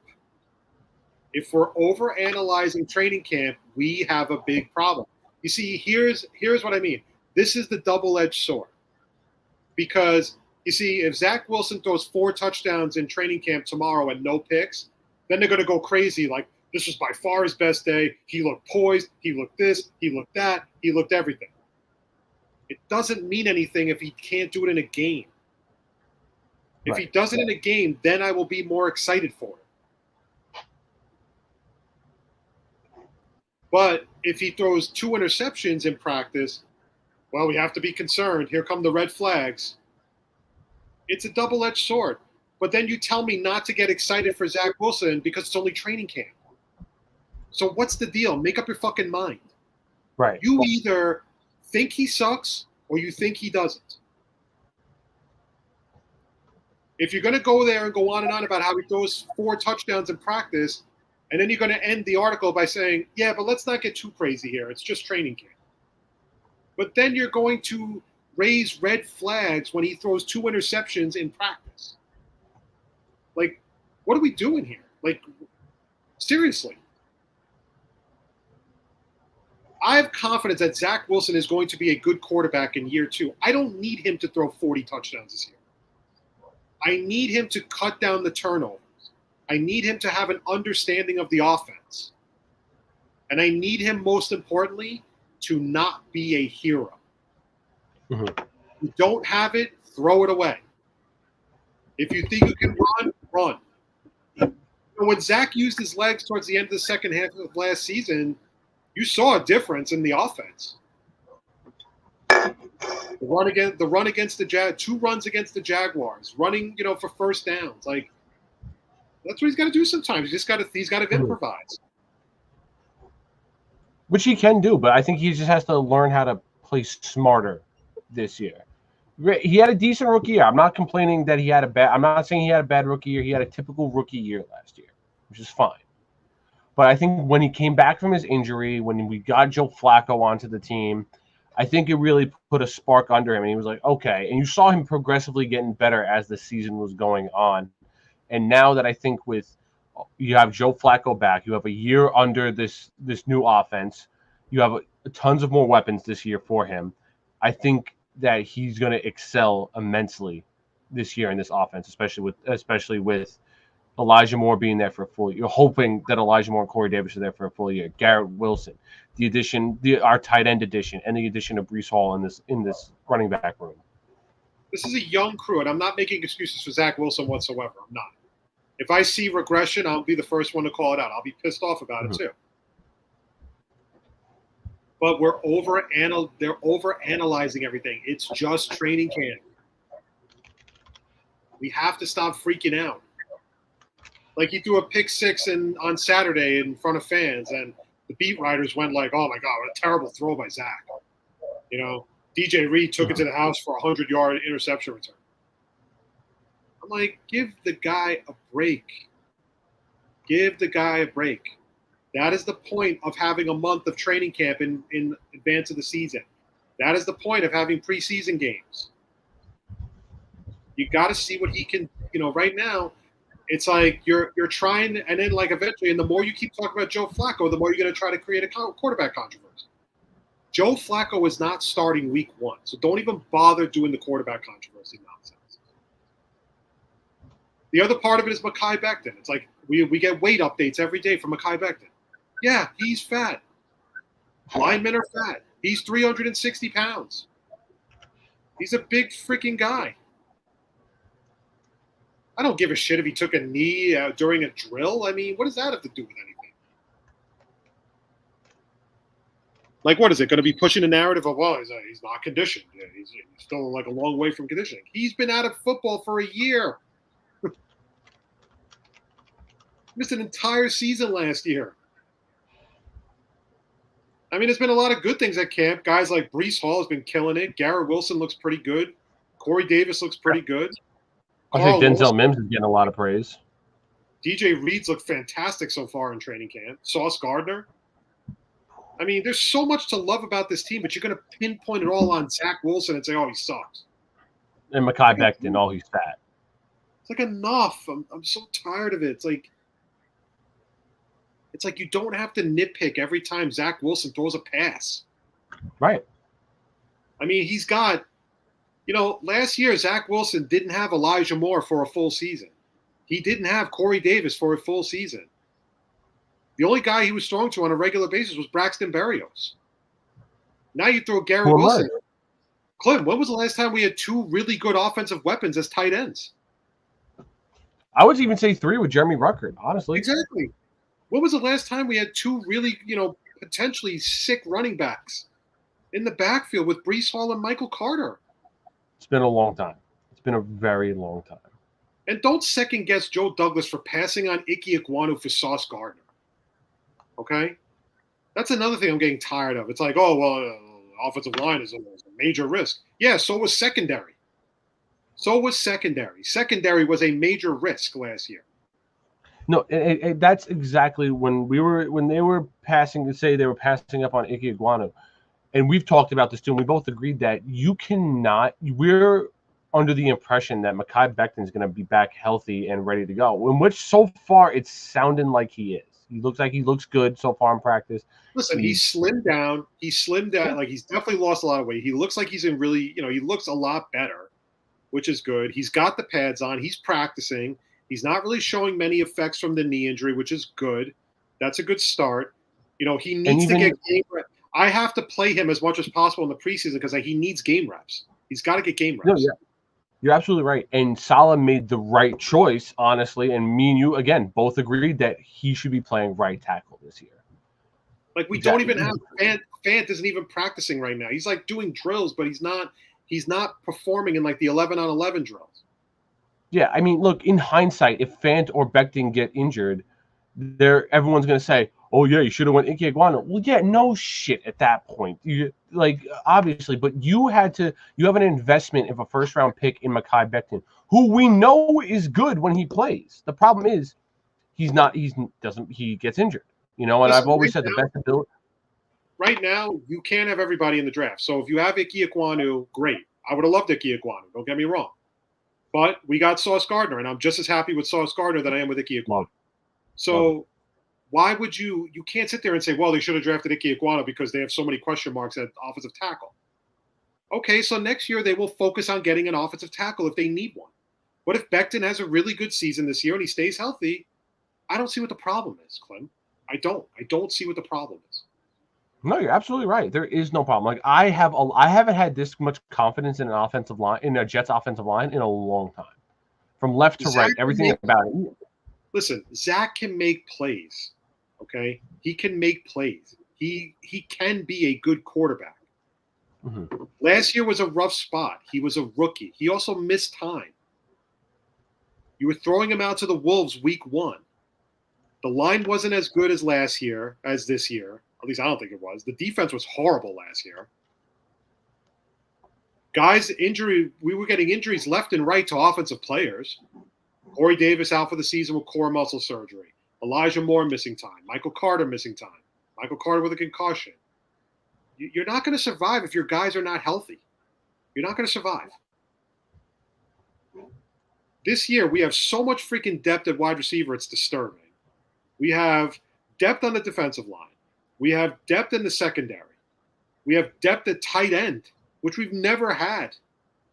If we're overanalyzing training camp, we have a big problem. You see, here's what I mean. This is the double-edged sword. Because, you see, if Zach Wilson throws 4 touchdowns in training camp tomorrow and no picks, then they're going to go crazy. This was by far his best day. He looked poised. He looked this. He looked that. He looked everything. It doesn't mean anything if he can't do it in a game. If he does it in a game, then I will be more excited for it. But if he throws 2 interceptions in practice, well, we have to be concerned. Here come the red flags. It's a double-edged sword. But then you tell me not to get excited for Zach Wilson because it's only training camp. So what's the deal? Make up your fucking mind. Right. You either think he sucks or you think he doesn't. If you're going to go there and go on and on about how he throws 4 touchdowns in practice, and then you're going to end the article by saying, yeah, but let's not get too crazy here. It's just training camp. But then you're going to raise red flags when he throws 2 interceptions in practice. What are we doing here? Seriously. I have confidence that Zach Wilson is going to be a good quarterback in year 2. I don't need him to throw 40 touchdowns this year. I need him to cut down the turnovers. I need him to have an understanding of the offense. And I need him, most importantly, to not be a hero. Mm-hmm. If you don't have it, throw it away. If you think you can run, run. when Zach used his legs towards the end of the second half of last season, you saw a difference in the offense. The run against the 2 runs against the Jaguars, running, for first downs. Like, that's what he's got to do sometimes. He's got to improvise. Which he can do, but I think he just has to learn how to play smarter this year. He had a decent rookie year. I'm not complaining that he had a bad. I'm not saying he had a bad rookie year. He had a typical rookie year last year, which is fine. But I think when he came back from his injury, when we got Joe Flacco onto the team, I think it really put a spark under him, and he was like, okay. And you saw him progressively getting better as the season was going on. And now that I think you have Joe Flacco back, you have a year under this new offense, you have tons of more weapons this year for him. I think that he's going to excel immensely this year in this offense, especially with Elijah Moore being there for a full year. You're hoping that Elijah Moore and Corey Davis are there for a full year. Garrett Wilson, our tight end addition, and the addition of Breece Hall in this running back room. This is a young crew, and I'm not making excuses for Zach Wilson whatsoever. I'm not. If I see regression, I'll be the first one to call it out. I'll be pissed off about it too. But they're over-analyzing everything. It's just training camp. We have to stop freaking out. Like, he threw a pick 6 on Saturday in front of fans, and the beat writers went like, oh my God, what a terrible throw by Zach. DJ Reed took it to the house for a 100-yard interception return. I'm like, give the guy a break. Give the guy a break. That is the point of having a month of training camp in advance of the season. That is the point of having preseason games. You got to see what he can, right now, it's like you're trying, and then like eventually, and the more you keep talking about Joe Flacco, the more you're going to try to create a quarterback controversy. Joe Flacco is not starting week 1, so don't even bother doing the quarterback controversy nonsense. The other part of it is Mekhi Becton. It's like we get weight updates every day from Mekhi Becton. Yeah, he's fat. Linemen are fat. He's 360 pounds. He's a big freaking guy. I don't give a shit if he took a knee during a drill. I mean, what does that have to do with anything? Like, what is it going to be pushing the narrative of, well, he's not conditioned. Yeah, he's still like a long way from conditioning. He's been out of football for a year. Missed an entire season last year. I mean, there's been a lot of good things at camp. Guys like Breece Hall has been killing it. Garrett Wilson looks pretty good. Corey Davis looks pretty good. I think Denzel Mims is getting a lot of praise. DJ Reed's looked fantastic so far in training camp. Sauce Gardner. I mean, there's so much to love about this team, but you're going to pinpoint it all on Zach Wilson and say, oh, he sucks. And Mekhi Becton, oh, he's fat. It's like, enough. I'm so tired of it. It's like you don't have to nitpick every time Zach Wilson throws a pass. Right. I mean, he's got, last year Zach Wilson didn't have Elijah Moore for a full season. He didn't have Corey Davis for a full season. The only guy he was throwing to on a regular basis was Braxton Berrios. Now you throw Garrett Wilson. Klim, when was the last time we had 2 really good offensive weapons as tight ends? I would even say 3 with Jeremy Ruckert, honestly. Exactly. When was the last time we had 2 really, potentially sick running backs in the backfield with Breece Hall and Michael Carter? It's been a long time. It's been a very long time. And don't second guess Joe Douglas for passing on Ike Ekwonu for Sauce Gardner. Okay? That's another thing I'm getting tired of. It's like, oh, well, offensive line is a major risk. Yeah, so was secondary. Secondary was a major risk last year. No, that's exactly when they were passing up on Ike Ekwonu, and we've talked about this too, and we both agreed that we're under the impression that Mekhi Becton is going to be back healthy and ready to go, in which so far it's sounding like he is. He looks good so far in practice. Listen, he's slimmed down. Like, he's definitely lost a lot of weight. He looks like he's in really, he looks a lot better, which is good. He's got the pads on. He's practicing. He's not really showing many effects from the knee injury, which is good. That's a good start. He needs to get game reps. I have to play him as much as possible in the preseason because he needs game reps. He's got to get game reps. You're absolutely right. And Salah made the right choice, honestly. And me and you, again, both agreed that he should be playing right tackle this year. Like we don't even have Fant isn't even practicing right now. He's like doing drills, but he's not performing in like the 11-on-11 drills. Yeah, I mean, look, in hindsight, if Fant or Becton get injured, everyone's gonna say, "Oh yeah, you should have went Ike Iguana." Well, yeah, no shit at that point. Obviously, but you have an investment of a first round pick in Mekhi Becton, who we know is good when he plays. The problem is he gets injured. And I've always said the best ability. Right now, you can't have everybody in the draft. So if you have Ike Ekwonu, great. I would have loved Ike Ekwonu. Don't get me wrong. But we got Sauce Gardner, and I'm just as happy with Sauce Gardner than I am with Ike Ekwonu. So why would you can't sit there and say, well, they should have drafted Ike Ekwonu because they have so many question marks at offensive tackle. Okay, so next year they will focus on getting an offensive tackle if they need one. What if Becton has a really good season this year and he stays healthy? I don't see what the problem is, Klim. I don't see what the problem is. No, you're absolutely right. There is no problem. Like I haven't had this much confidence in a Jets offensive line in a long time. From left to right, everything about it. Listen, Zach can make plays. Okay, he can make plays. He can be a good quarterback. Mm-hmm. Last year was a rough spot. He was a rookie. He also missed time. You were throwing him out to the Wolves week 1. The line wasn't as good as this year. At least I don't think it was. The defense was horrible last year. Guys, we were getting injuries left and right to offensive players. Corey Davis out for the season with core muscle surgery. Elijah Moore missing time. Michael Carter missing time. Michael Carter with a concussion. You're not going to survive if your guys are not healthy. You're not going to survive. This year, we have so much freaking depth at wide receiver, it's disturbing. We have depth on the defensive line. We have depth in the secondary. We have depth at tight end, which we've never had.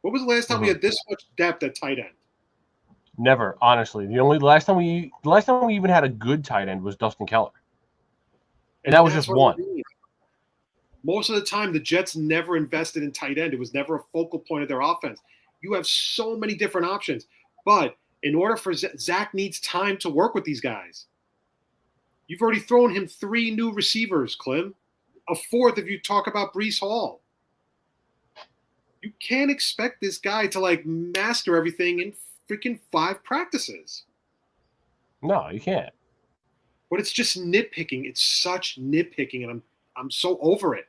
What was the last time we had this much depth at tight end? Never, honestly. The last time we even had a good tight end was Dustin Keller, and that was just one. Most of the time, the Jets never invested in tight end. It was never a focal point of their offense. You have so many different options, but in order for Zach needs time to work with these guys. You've already thrown him 3 new receivers, Klim. A 4th if you talk about Breece Hall. You can't expect this guy to master everything in freaking 5 practices. No, you can't. But it's just nitpicking. It's such nitpicking, and I'm so over it.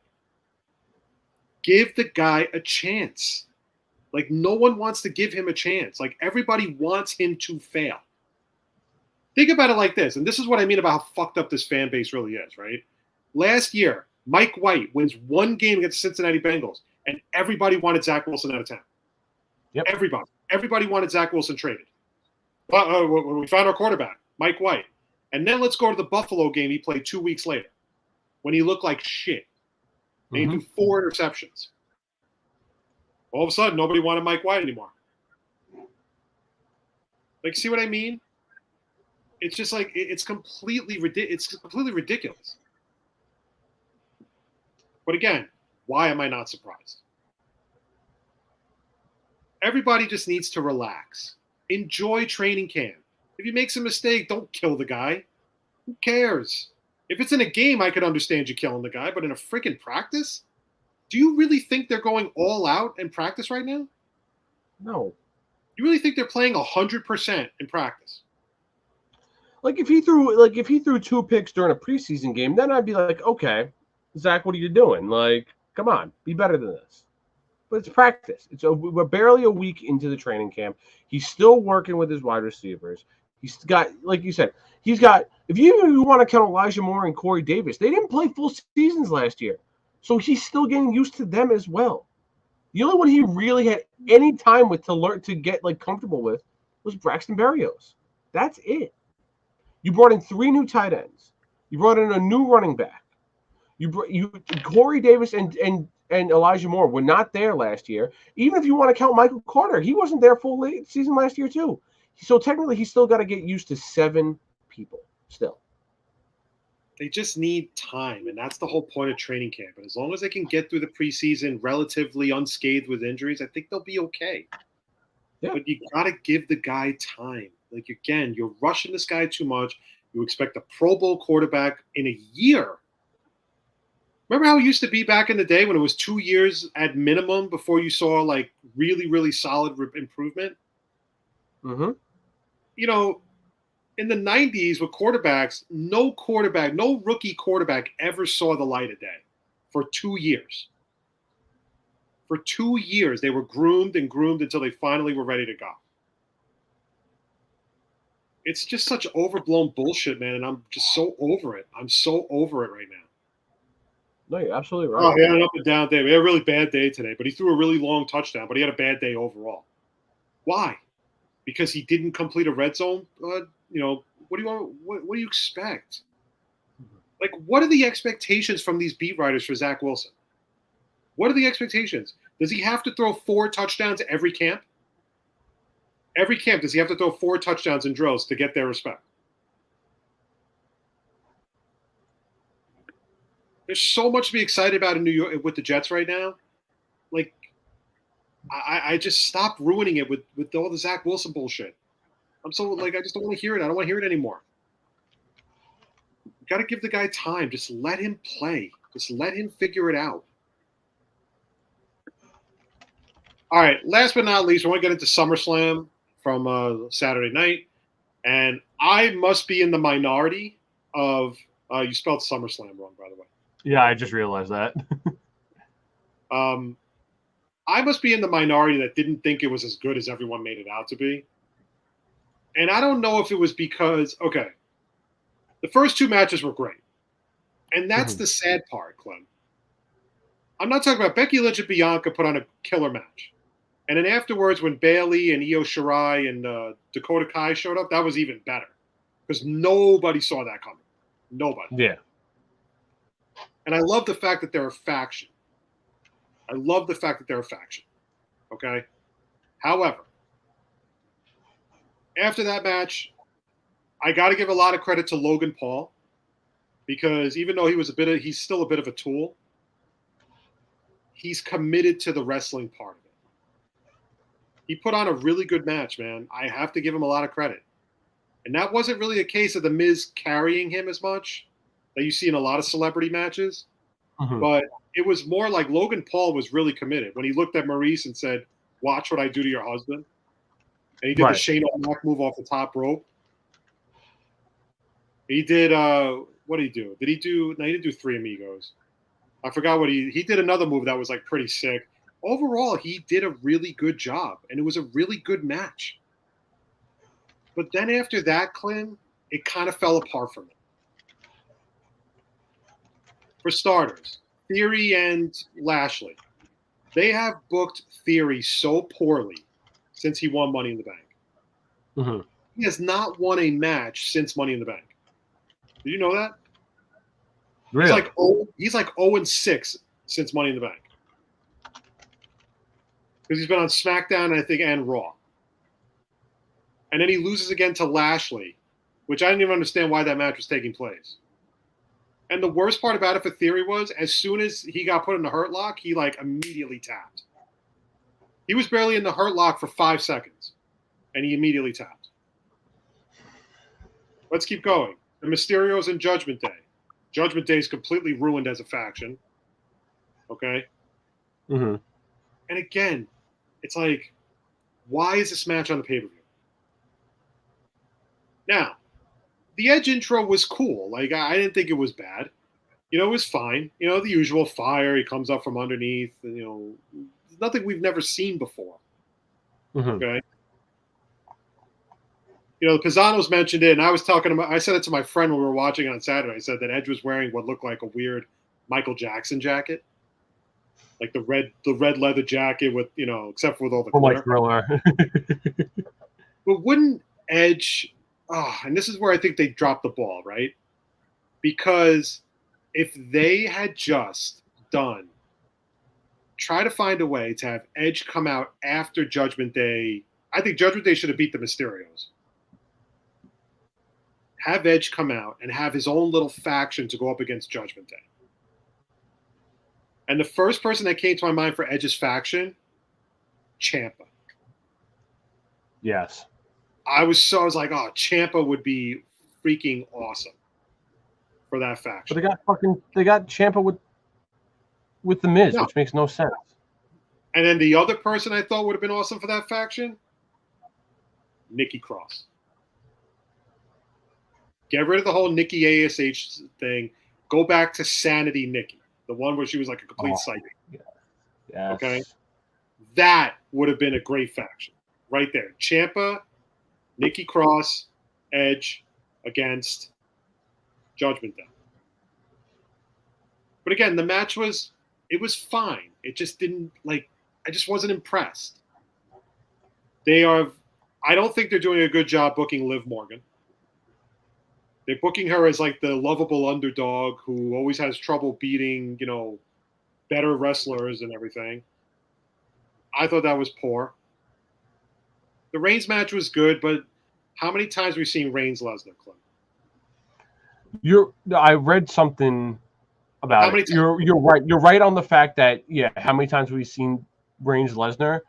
Give the guy a chance. No one wants to give him a chance. Everybody wants him to fail. Think about it like this, and this is what I mean about how fucked up this fan base really is, right? Last year, Mike White wins 1 game against the Cincinnati Bengals, and everybody wanted Zach Wilson out of town. Yep. Everybody wanted Zach Wilson traded. We found our quarterback, Mike White. And then let's go to the Buffalo game he played 2 weeks later when he looked like shit. And he threw 4 interceptions. All of a sudden, nobody wanted Mike White anymore. See what I mean? It's just it's completely ridiculous. But again, why am I not surprised? Everybody just needs to relax. Enjoy training camp. If he makes a mistake, don't kill the guy. Who cares? If it's in a game, I could understand you killing the guy, but in a freaking practice? Do you really think they're going all out in practice right now? No. You really think they're playing 100% in practice? If he threw 2 picks during a preseason game, then I'd be like, okay, Zach, what are you doing? Come on, be better than this. But it's practice. We're barely a week into the training camp. He's still working with his wide receivers. He's got, like you said, if you want to count Elijah Moore and Corey Davis, they didn't play full seasons last year. So he's still getting used to them as well. The only one he really had any time with to get comfortable with was Braxton Berrios. That's it. You brought in 3 new tight ends. You brought in a new running back. Corey Davis and Elijah Moore were not there last year. Even if you want to count Michael Carter, he wasn't there full season last year too. So technically, he's still got to get used to 7 people still. They just need time, and that's the whole point of training camp. And as long as they can get through the preseason relatively unscathed with injuries, I think they'll be okay. Yeah. But you got to give the guy time. Like, again, you're rushing this guy too much. You expect a Pro Bowl quarterback in a year. Remember how it used to be back in the day when it was 2 years at minimum before you saw like really, really solid improvement? Mm-hmm. You know, in the 90s with quarterbacks, no rookie quarterback ever saw the light of day for 2 years. For 2 years, they were groomed and groomed until they finally were ready to go. It's just such overblown bullshit, man, and I'm just so over it. I'm so over it right now. No, you're absolutely right. Oh, he had an up and down day. He had a really bad day today, but he threw a really long touchdown, but he had a bad day overall. Why? Because he didn't complete a red zone? What do you want? What do you expect? Like, what are the expectations from these beat writers for Zach Wilson? What are the expectations? Does he have to throw 4 touchdowns every camp? Every camp, does he have to throw 4 touchdowns in drills to get their respect? There's so much to be excited about in New York with the Jets right now. Like, I just stopped ruining it with all the Zach Wilson bullshit. I'm so like, I just don't want to hear it. I don't want to hear it anymore. You got to give the guy time. Just let him play. Just let him figure it out. All right. Last but not least, I want to get into SummerSlam from Saturday night, and I must be in the minority of. You spelled SummerSlam wrong, by the way. Yeah, I just realized that. I must be in the minority that didn't think it was as good as everyone made it out to be. And I don't know if it was because, okay, the first 2 matches were great. And that's the sad part, Klim. I'm not talking about Becky Lynch and Bianca put on a killer match. And then afterwards, when Bayley and Io Shirai and Dakota Kai showed up, that was even better. Because nobody saw that coming. Nobody. Yeah. And I love the fact that they're a faction. Okay? However, after that match, I got to give a lot of credit to Logan Paul because even though he's still a bit of a tool, he's committed to the wrestling part of it. He put on a really good match, man. I have to give him a lot of credit. And that wasn't really a case of The Miz carrying him as much that you see in a lot of celebrity matches. But it was more like Logan Paul was really committed when he looked at Maurice and said, "Watch what I do to your husband." And he did the Shane O'Mac move off the top rope. He did what did he do? He didn't do 3 Amigos. I forgot what he did another move that was like pretty sick. Overall, he did a really good job, and it was a really good match. But then after that, Klim, it kind of fell apart for me. For starters, Theory and Lashley, they have booked Theory so poorly since he won Money in the Bank. He has not won a match since Money in the Bank. Did you know that? Really? He's like 0-6 since Money in the Bank. Because he's been on SmackDown, I think, and Raw. And then he loses again to Lashley, which I didn't even understand why that match was taking place. And the worst part about it for Theory was, as soon as he got put in the Hurt Lock, he like immediately tapped. He was barely in the Hurt Lock for 5 seconds, and he immediately tapped. Let's keep going. The Mysterios and Judgment Day. Judgment Day is completely ruined as a faction. Okay? Mm-hmm. And again, it's like, why is this match on the pay-per-view? Now, the Edge intro was cool. Like, I didn't think it was bad. You know, it was fine. You know, the usual fire. He comes up from underneath. And, you know, nothing we've never seen before. Okay? You know, Pisano's mentioned it, and I said it to my friend when we were watching it on Saturday. I said that Edge was wearing what looked like a weird Michael Jackson jacket. Like the red leather jacket with, you know, except for with all the glitter. Like Thriller. But wouldn't Edge, and this is where I think they dropped the ball, right? Because if they had just try to find a way to have Edge come out after Judgment Day. I think Judgment Day should have beat the Mysterios. Have Edge come out and have his own little faction to go up against Judgment Day. And the first person that came to my mind for Edge's faction, Ciampa. Yes. I was like, oh, Ciampa would be freaking awesome for that But faction. they got Ciampa with the Miz, No. which makes no sense. And then the other person I thought would have been awesome for that faction, Nikki Cross. Get rid of the whole Nikki ASH thing. Go back to Sanity Nikki, the one where she was like a complete psychic. Yes. Okay? That would have been a great faction right there. Ciampa, Nikki Cross, Edge against Judgment Day. But again, the match was fine. It just didn't I just wasn't impressed. I don't think they're doing a good job booking Liv Morgan. They're booking her as like the lovable underdog who always has trouble beating, better wrestlers and everything. I thought that was poor. The Reigns match was good, but how many times have we seen Reigns Lesnar, Klim? I read something about it. You're right. You're right on the fact that how many times have we seen Reigns Lesnar?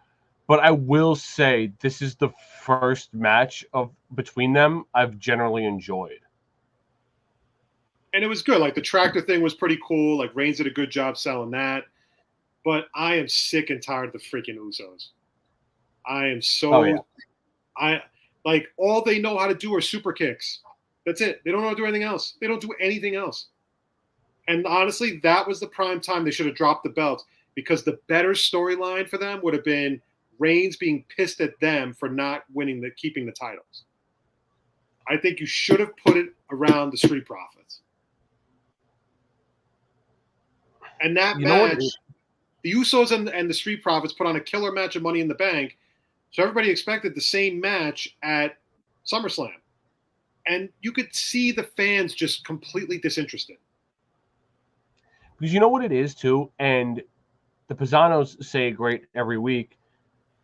But I will say this is the first match between them I've generally enjoyed. And it was good. Like the tractor thing was pretty cool. Like Reigns did a good job selling that. But I am sick and tired of the freaking Usos. I am so all they know how to do are super kicks. That's it. They don't know how to do anything else. They don't do anything else. And honestly, that was the prime time they should have dropped the belt, because the better storyline for them would have been Reigns being pissed at them for not keeping the titles. I think you should have put it around the Street Profits. And that match, the Usos and the Street Profits put on a killer match of Money in the Bank, so everybody expected the same match at SummerSlam. And you could see the fans just completely disinterested. Because you know what it is, too? And the Pisano's say it great every week.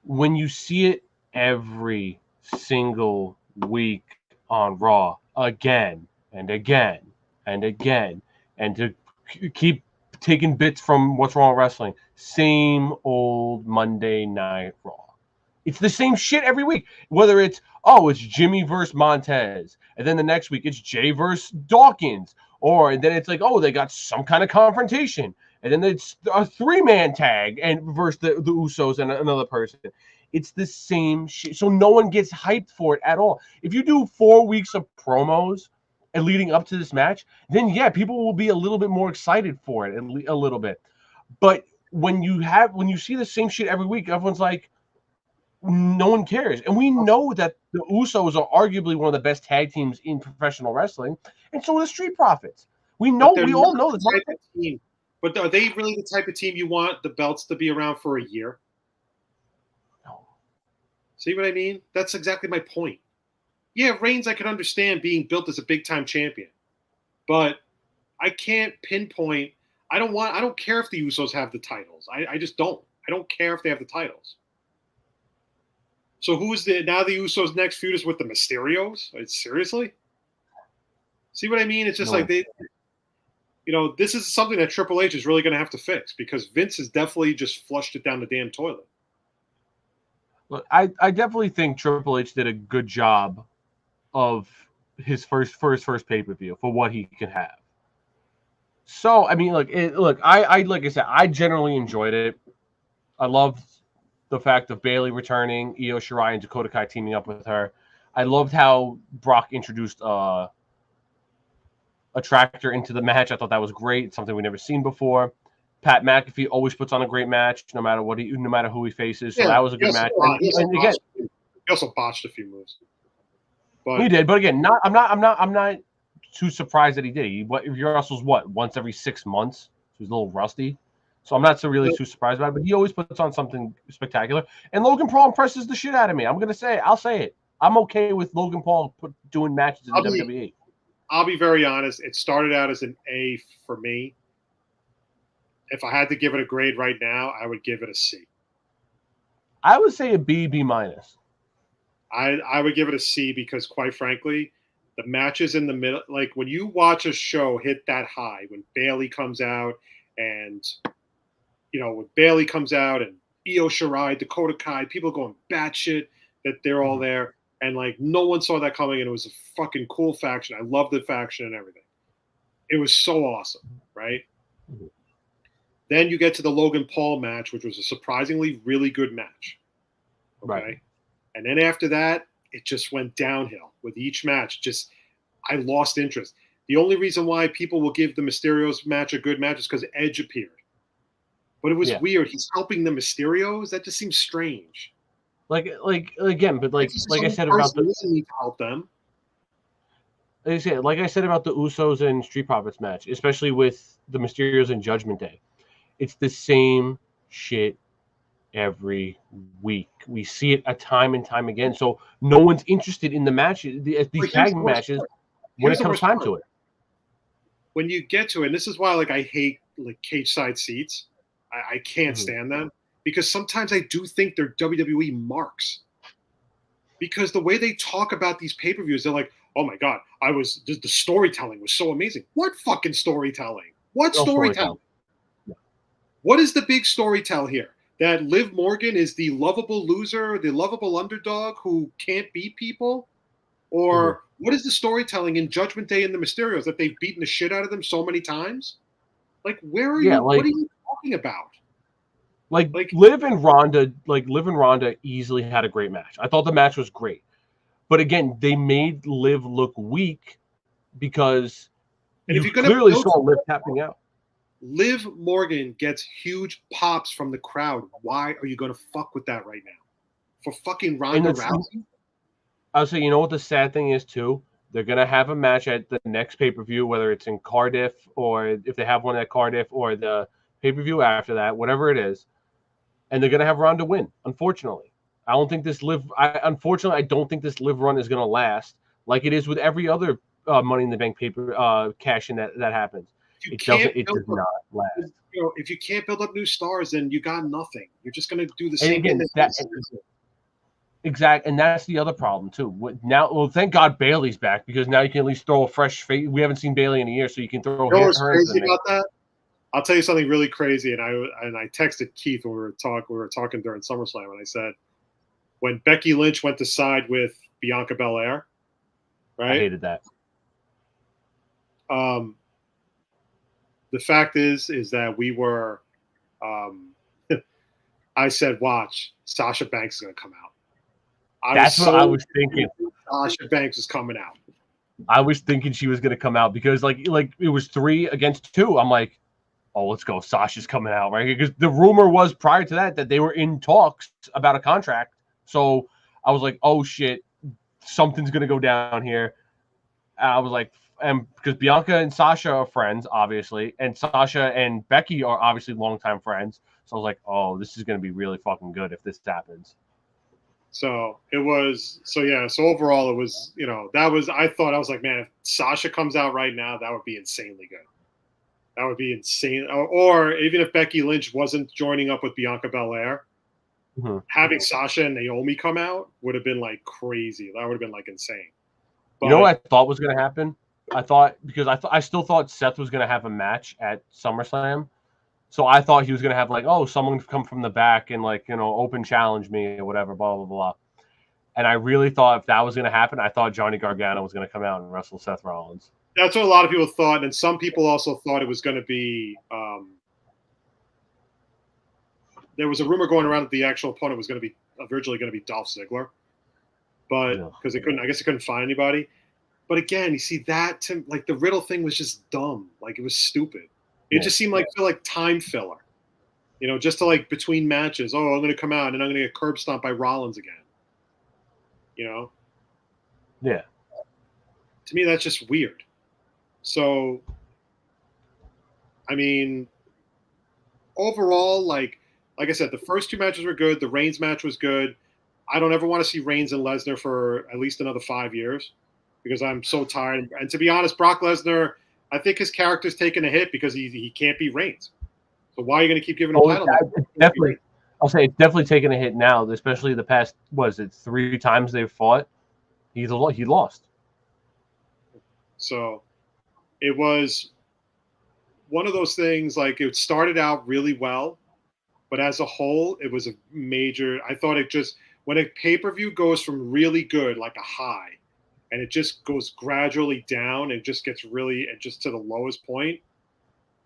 When you see it every single week on Raw, again and again and again, and to keep taking bits from What's Wrong with Wrestling, same old Monday Night Raw. It's the same shit every week. Whether it's Jimmy versus Montez, and then the next week it's Jay versus Dawkins, and then it's like, they got some kind of confrontation, and then it's a 3-man tag and versus the Usos and another person. It's the same shit. So no one gets hyped for it at all. If you do 4 weeks of promos and leading up to this match, then people will be a little bit more excited for it, a little bit. But when you see the same shit every week, everyone's like, no one cares. And we know that the Usos are arguably one of the best tag teams in professional wrestling, and so are the Street Profits. We all know this. Type of team. But are they really the type of team you want the belts to be around for a year? No. See what I mean? That's exactly my point. Yeah, Reigns, I can understand being built as a big-time champion, but I can't pinpoint. I don't care if the Usos have the titles. I just don't. I don't care if they have the titles. So now the Usos' next feud is with the Mysterios? Seriously? See what I mean? It's just like this is something that Triple H is really going to have to fix, because Vince has definitely just flushed it down the damn toilet. Look, I definitely think Triple H did a good job of his first pay-per-view for what he could have. So, I mean, I like I said, I generally enjoyed it. I loved the fact of Bayley returning, Io Shirai and Dakota Kai teaming up with her. I loved how Brock introduced a tractor into the match. I thought that was great. It's something we've never seen before. Pat McAfee always puts on a great match, no matter who he faces. So that was a good match. He also botched a few moves. But he did, but again, I'm not too surprised that he did. He wrestles once every 6 months. So he's a little rusty. So I'm not too surprised about it, but he always puts on something spectacular. And Logan Paul impresses the shit out of me. I'll say it. I'm okay with Logan Paul doing matches in WWE. I'll be very honest. It started out as an A for me. If I had to give it a grade right now, I would give it a C. I would say a B minus. I would give it a C because, quite frankly, the matches in the middle, like when you watch a show hit that high, when Bayley comes out and when Bayley comes out and Io Shirai, Dakota Kai, people going batshit, that they're all there, and like no one saw that coming, and it was a fucking cool faction. I love the faction and everything. It was so awesome, right? Mm-hmm. Then you get to the Logan Paul match, which was a surprisingly really good match. Okay. Right. And then after that, it just went downhill with each match. Just, I lost interest. The only reason why people will give the Mysterios match a good match is because Edge appeared. But it was weird. He's helping the Mysterios. That just seems strange. Like again, but like I said about the doesn't need to help them. Like I said about the Usos and Street Profits match, especially with the Mysterios and Judgment Day. It's the same shit every week. We see it a time and time again. So no one's interested in the matches, these tag matches, when it comes time to it. When you get to it, and this is why like I hate like cage side seats. I can't stand them because sometimes I do think they're WWE marks. Because the way they talk about these pay-per-views, they're like, "Oh my god, the storytelling was so amazing." What fucking storytelling? What storytelling? What is the big storytell here? That Liv Morgan is the lovable loser, the lovable underdog who can't beat people? Or what is the storytelling in Judgment Day and the Mysterios that they've beaten the shit out of them so many times? Like, where are you? What are you talking about? Like Liv and Ronda easily had a great match. I thought the match was great. But again, they made Liv look weak because you clearly saw Liv tapping out. Liv Morgan gets huge pops from the crowd. Why are you going to fuck with that right now? For fucking Ronda Rousey? I would say, you know what the sad thing is, too? They're going to have a match at the next pay-per-view, whether it's in Cardiff or if they have one at Cardiff or the pay-per-view after that, whatever it is. And they're going to have Ronda win, unfortunately. I don't think this Liv run is going to last like it is with every other Money in the Bank cash-in that happens. It does not last. You know, if you can't build up new stars, then you got nothing. You're just going to do the same thing. Exactly, and that's the other problem too. Now, well, thank God Bayley's back because now you can at least throw a fresh face. We haven't seen Bayley in a year, so you can throw her. What's crazy about that? I'll tell you something really crazy, and I texted Keith when we were talking during SummerSlam, and I said when Becky Lynch went to side with Bianca Belair, right? I hated that. The fact is that we were, I said, watch, Sasha Banks is going to come out. That's what I was thinking. Sasha Banks is coming out. I was thinking she was going to come out because like it was 3 against 2. I'm like, oh, let's go. Sasha's coming out, right? Because the rumor was prior to that they were in talks about a contract. So I was like, oh shit, something's going to go down here. And I was like, and because Bianca and Sasha are friends, obviously, and Sasha and Becky are obviously longtime friends. So I was like, oh, this is going to be really fucking good if this happens. So it was, so overall it was, I was like, man, if Sasha comes out right now, that would be insanely good. That would be insane. Or even if Becky Lynch wasn't joining up with Bianca Belair, having Sasha and Naomi come out would have been like crazy. That would have been like insane. But, you know what I thought was going to happen? I still thought Seth was going to have a match at SummerSlam. So I thought he was going to have like, oh, someone come from the back and like, open challenge me or whatever, blah, blah, blah. And I really thought if that was going to happen, I thought Johnny Gargano was going to come out and wrestle Seth Rollins. That's what a lot of people thought. And some people also thought it was going to be, there was a rumor going around that the actual opponent was going to be originally going to be Dolph Ziggler. But because they couldn't find anybody. But again, you see that like the Riddle thing was just dumb. Like it was stupid. It just seemed like time filler, just to like between matches. Oh, I'm going to come out and I'm going to get curb stomped by Rollins again. Yeah. To me, that's just weird. So, I mean, overall, like I said, the first 2 matches were good. The Reigns match was good. I don't ever want to see Reigns and Lesnar for at least another 5 years because I'm so tired. And to be honest, Brock Lesnar, I think his character's taking a hit because he can't beat Reigns. So why are you going to keep giving him title? Definitely, I'll say it's definitely taking a hit now, especially the past, 3 times they've fought? He lost. So it was one of those things, like it started out really well, but as a whole, it was a major – I thought when a pay-per-view goes from really good, like a high, and it just goes gradually down and just gets really just to the lowest point.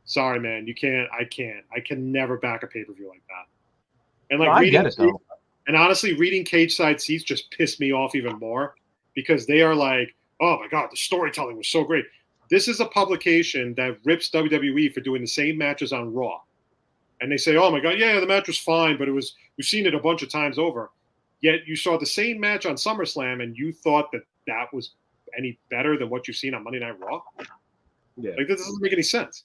Sorry, man, I can never back a pay-per-view like that. And like I get it though. And honestly, reading Cage Side Seats just pissed me off even more because they are like, oh my God, the storytelling was so great. This is a publication that rips WWE for doing the same matches on Raw. And they say, oh my God, yeah, the match was fine, but we've seen it a bunch of times over. Yet you saw the same match on SummerSlam and you thought that was any better than what you've seen on Monday Night Raw? Yeah. Like, this doesn't make any sense.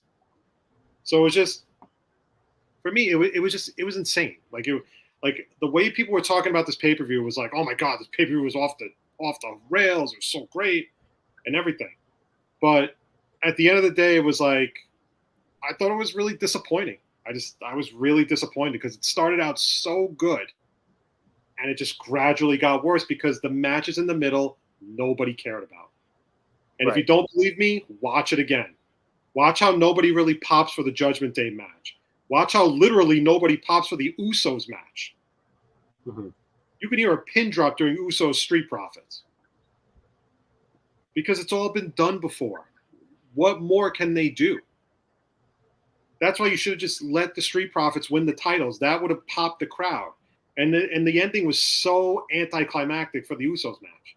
So it was just, for me, it was insane. Like the way people were talking about this pay-per-view was like, oh my God, this pay-per-view was off the rails. It was so great and everything. But at the end of the day, it was like, I thought it was really disappointing. I was really disappointed because it started out so good and it just gradually got worse because the matches in the middle, nobody cared about. And If you don't believe me, watch it again. Watch how nobody really pops for the Judgment Day match. Watch how literally nobody pops for the Usos match. Mm-hmm. You can hear a pin drop during Usos Street Profits. Because it's all been done before. What more can they do? That's why you should have just let the Street Profits win the titles. That would have popped the crowd. And the ending was so anticlimactic for the Usos match.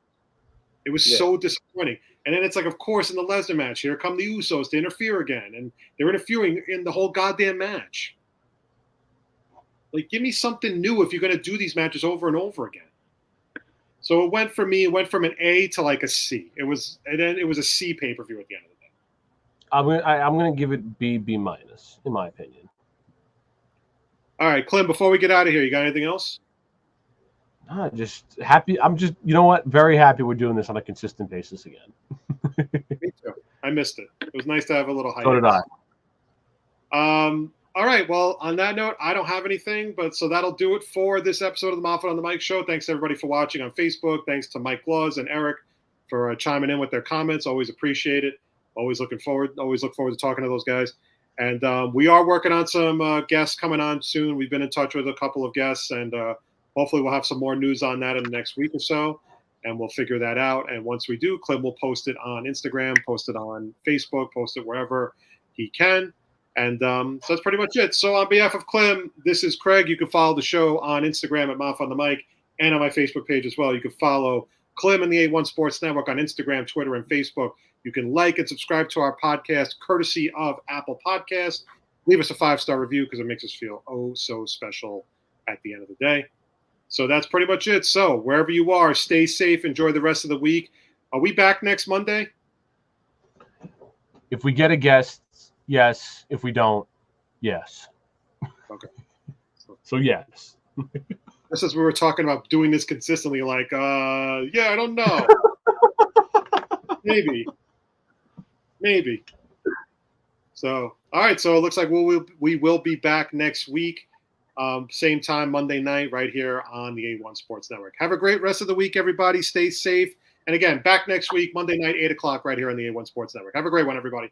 It was so disappointing. And then it's like, of course, in the Lesnar match, here come the Usos to interfere again. And they're interfering in the whole goddamn match. Like, give me something new if you're going to do these matches over and over again. So it went from an A to like a C. And then it was a C pay-per-view at the end of the day. I'm gonna give it B minus, in my opinion. All right, Klim, before we get out of here, you got anything else? Just happy. I'm just, you know what? Very happy we're doing this on a consistent basis again. Me too. I missed it. It was nice to have a little hiatus. So did I. All right. Well, on that note, I don't have anything, but so that'll do it for this episode of the Moffett on the Mic show. Thanks everybody for watching on Facebook. Thanks to Mike Claus and Eric for chiming in with their comments. Always appreciate it. Always look forward to talking to those guys. And we are working on some guests coming on soon. We've been in touch with a couple of guests, and hopefully we'll have some more news on that in the next week or so, and we'll figure that out. And once we do, Klim will post it on Instagram, post it on Facebook, post it wherever he can. And so that's pretty much it. So on behalf of Klim, this is Craig. You can follow the show on Instagram at Moff on the Mic and on my Facebook page as well. You can follow Klim and the A1 Sports Network on Instagram, Twitter, and Facebook. You can like and subscribe to our podcast courtesy of Apple Podcasts. Leave us a 5-star review because it makes us feel oh so special at the end of the day. So that's pretty much it. So wherever you are, stay safe. Enjoy the rest of the week. Are we back next Monday? If we get a guest, yes. If we don't, yes. Okay. So yes. Just as we were talking about doing this consistently, like, yeah, I don't know. Maybe. So, all right. So it looks like we will be back next week. Same time, Monday night, right here on the A1 Sports Network. Have a great rest of the week, everybody. Stay safe. And again, back next week, Monday night, 8 o'clock, right here on the A1 Sports Network. Have a great one, everybody.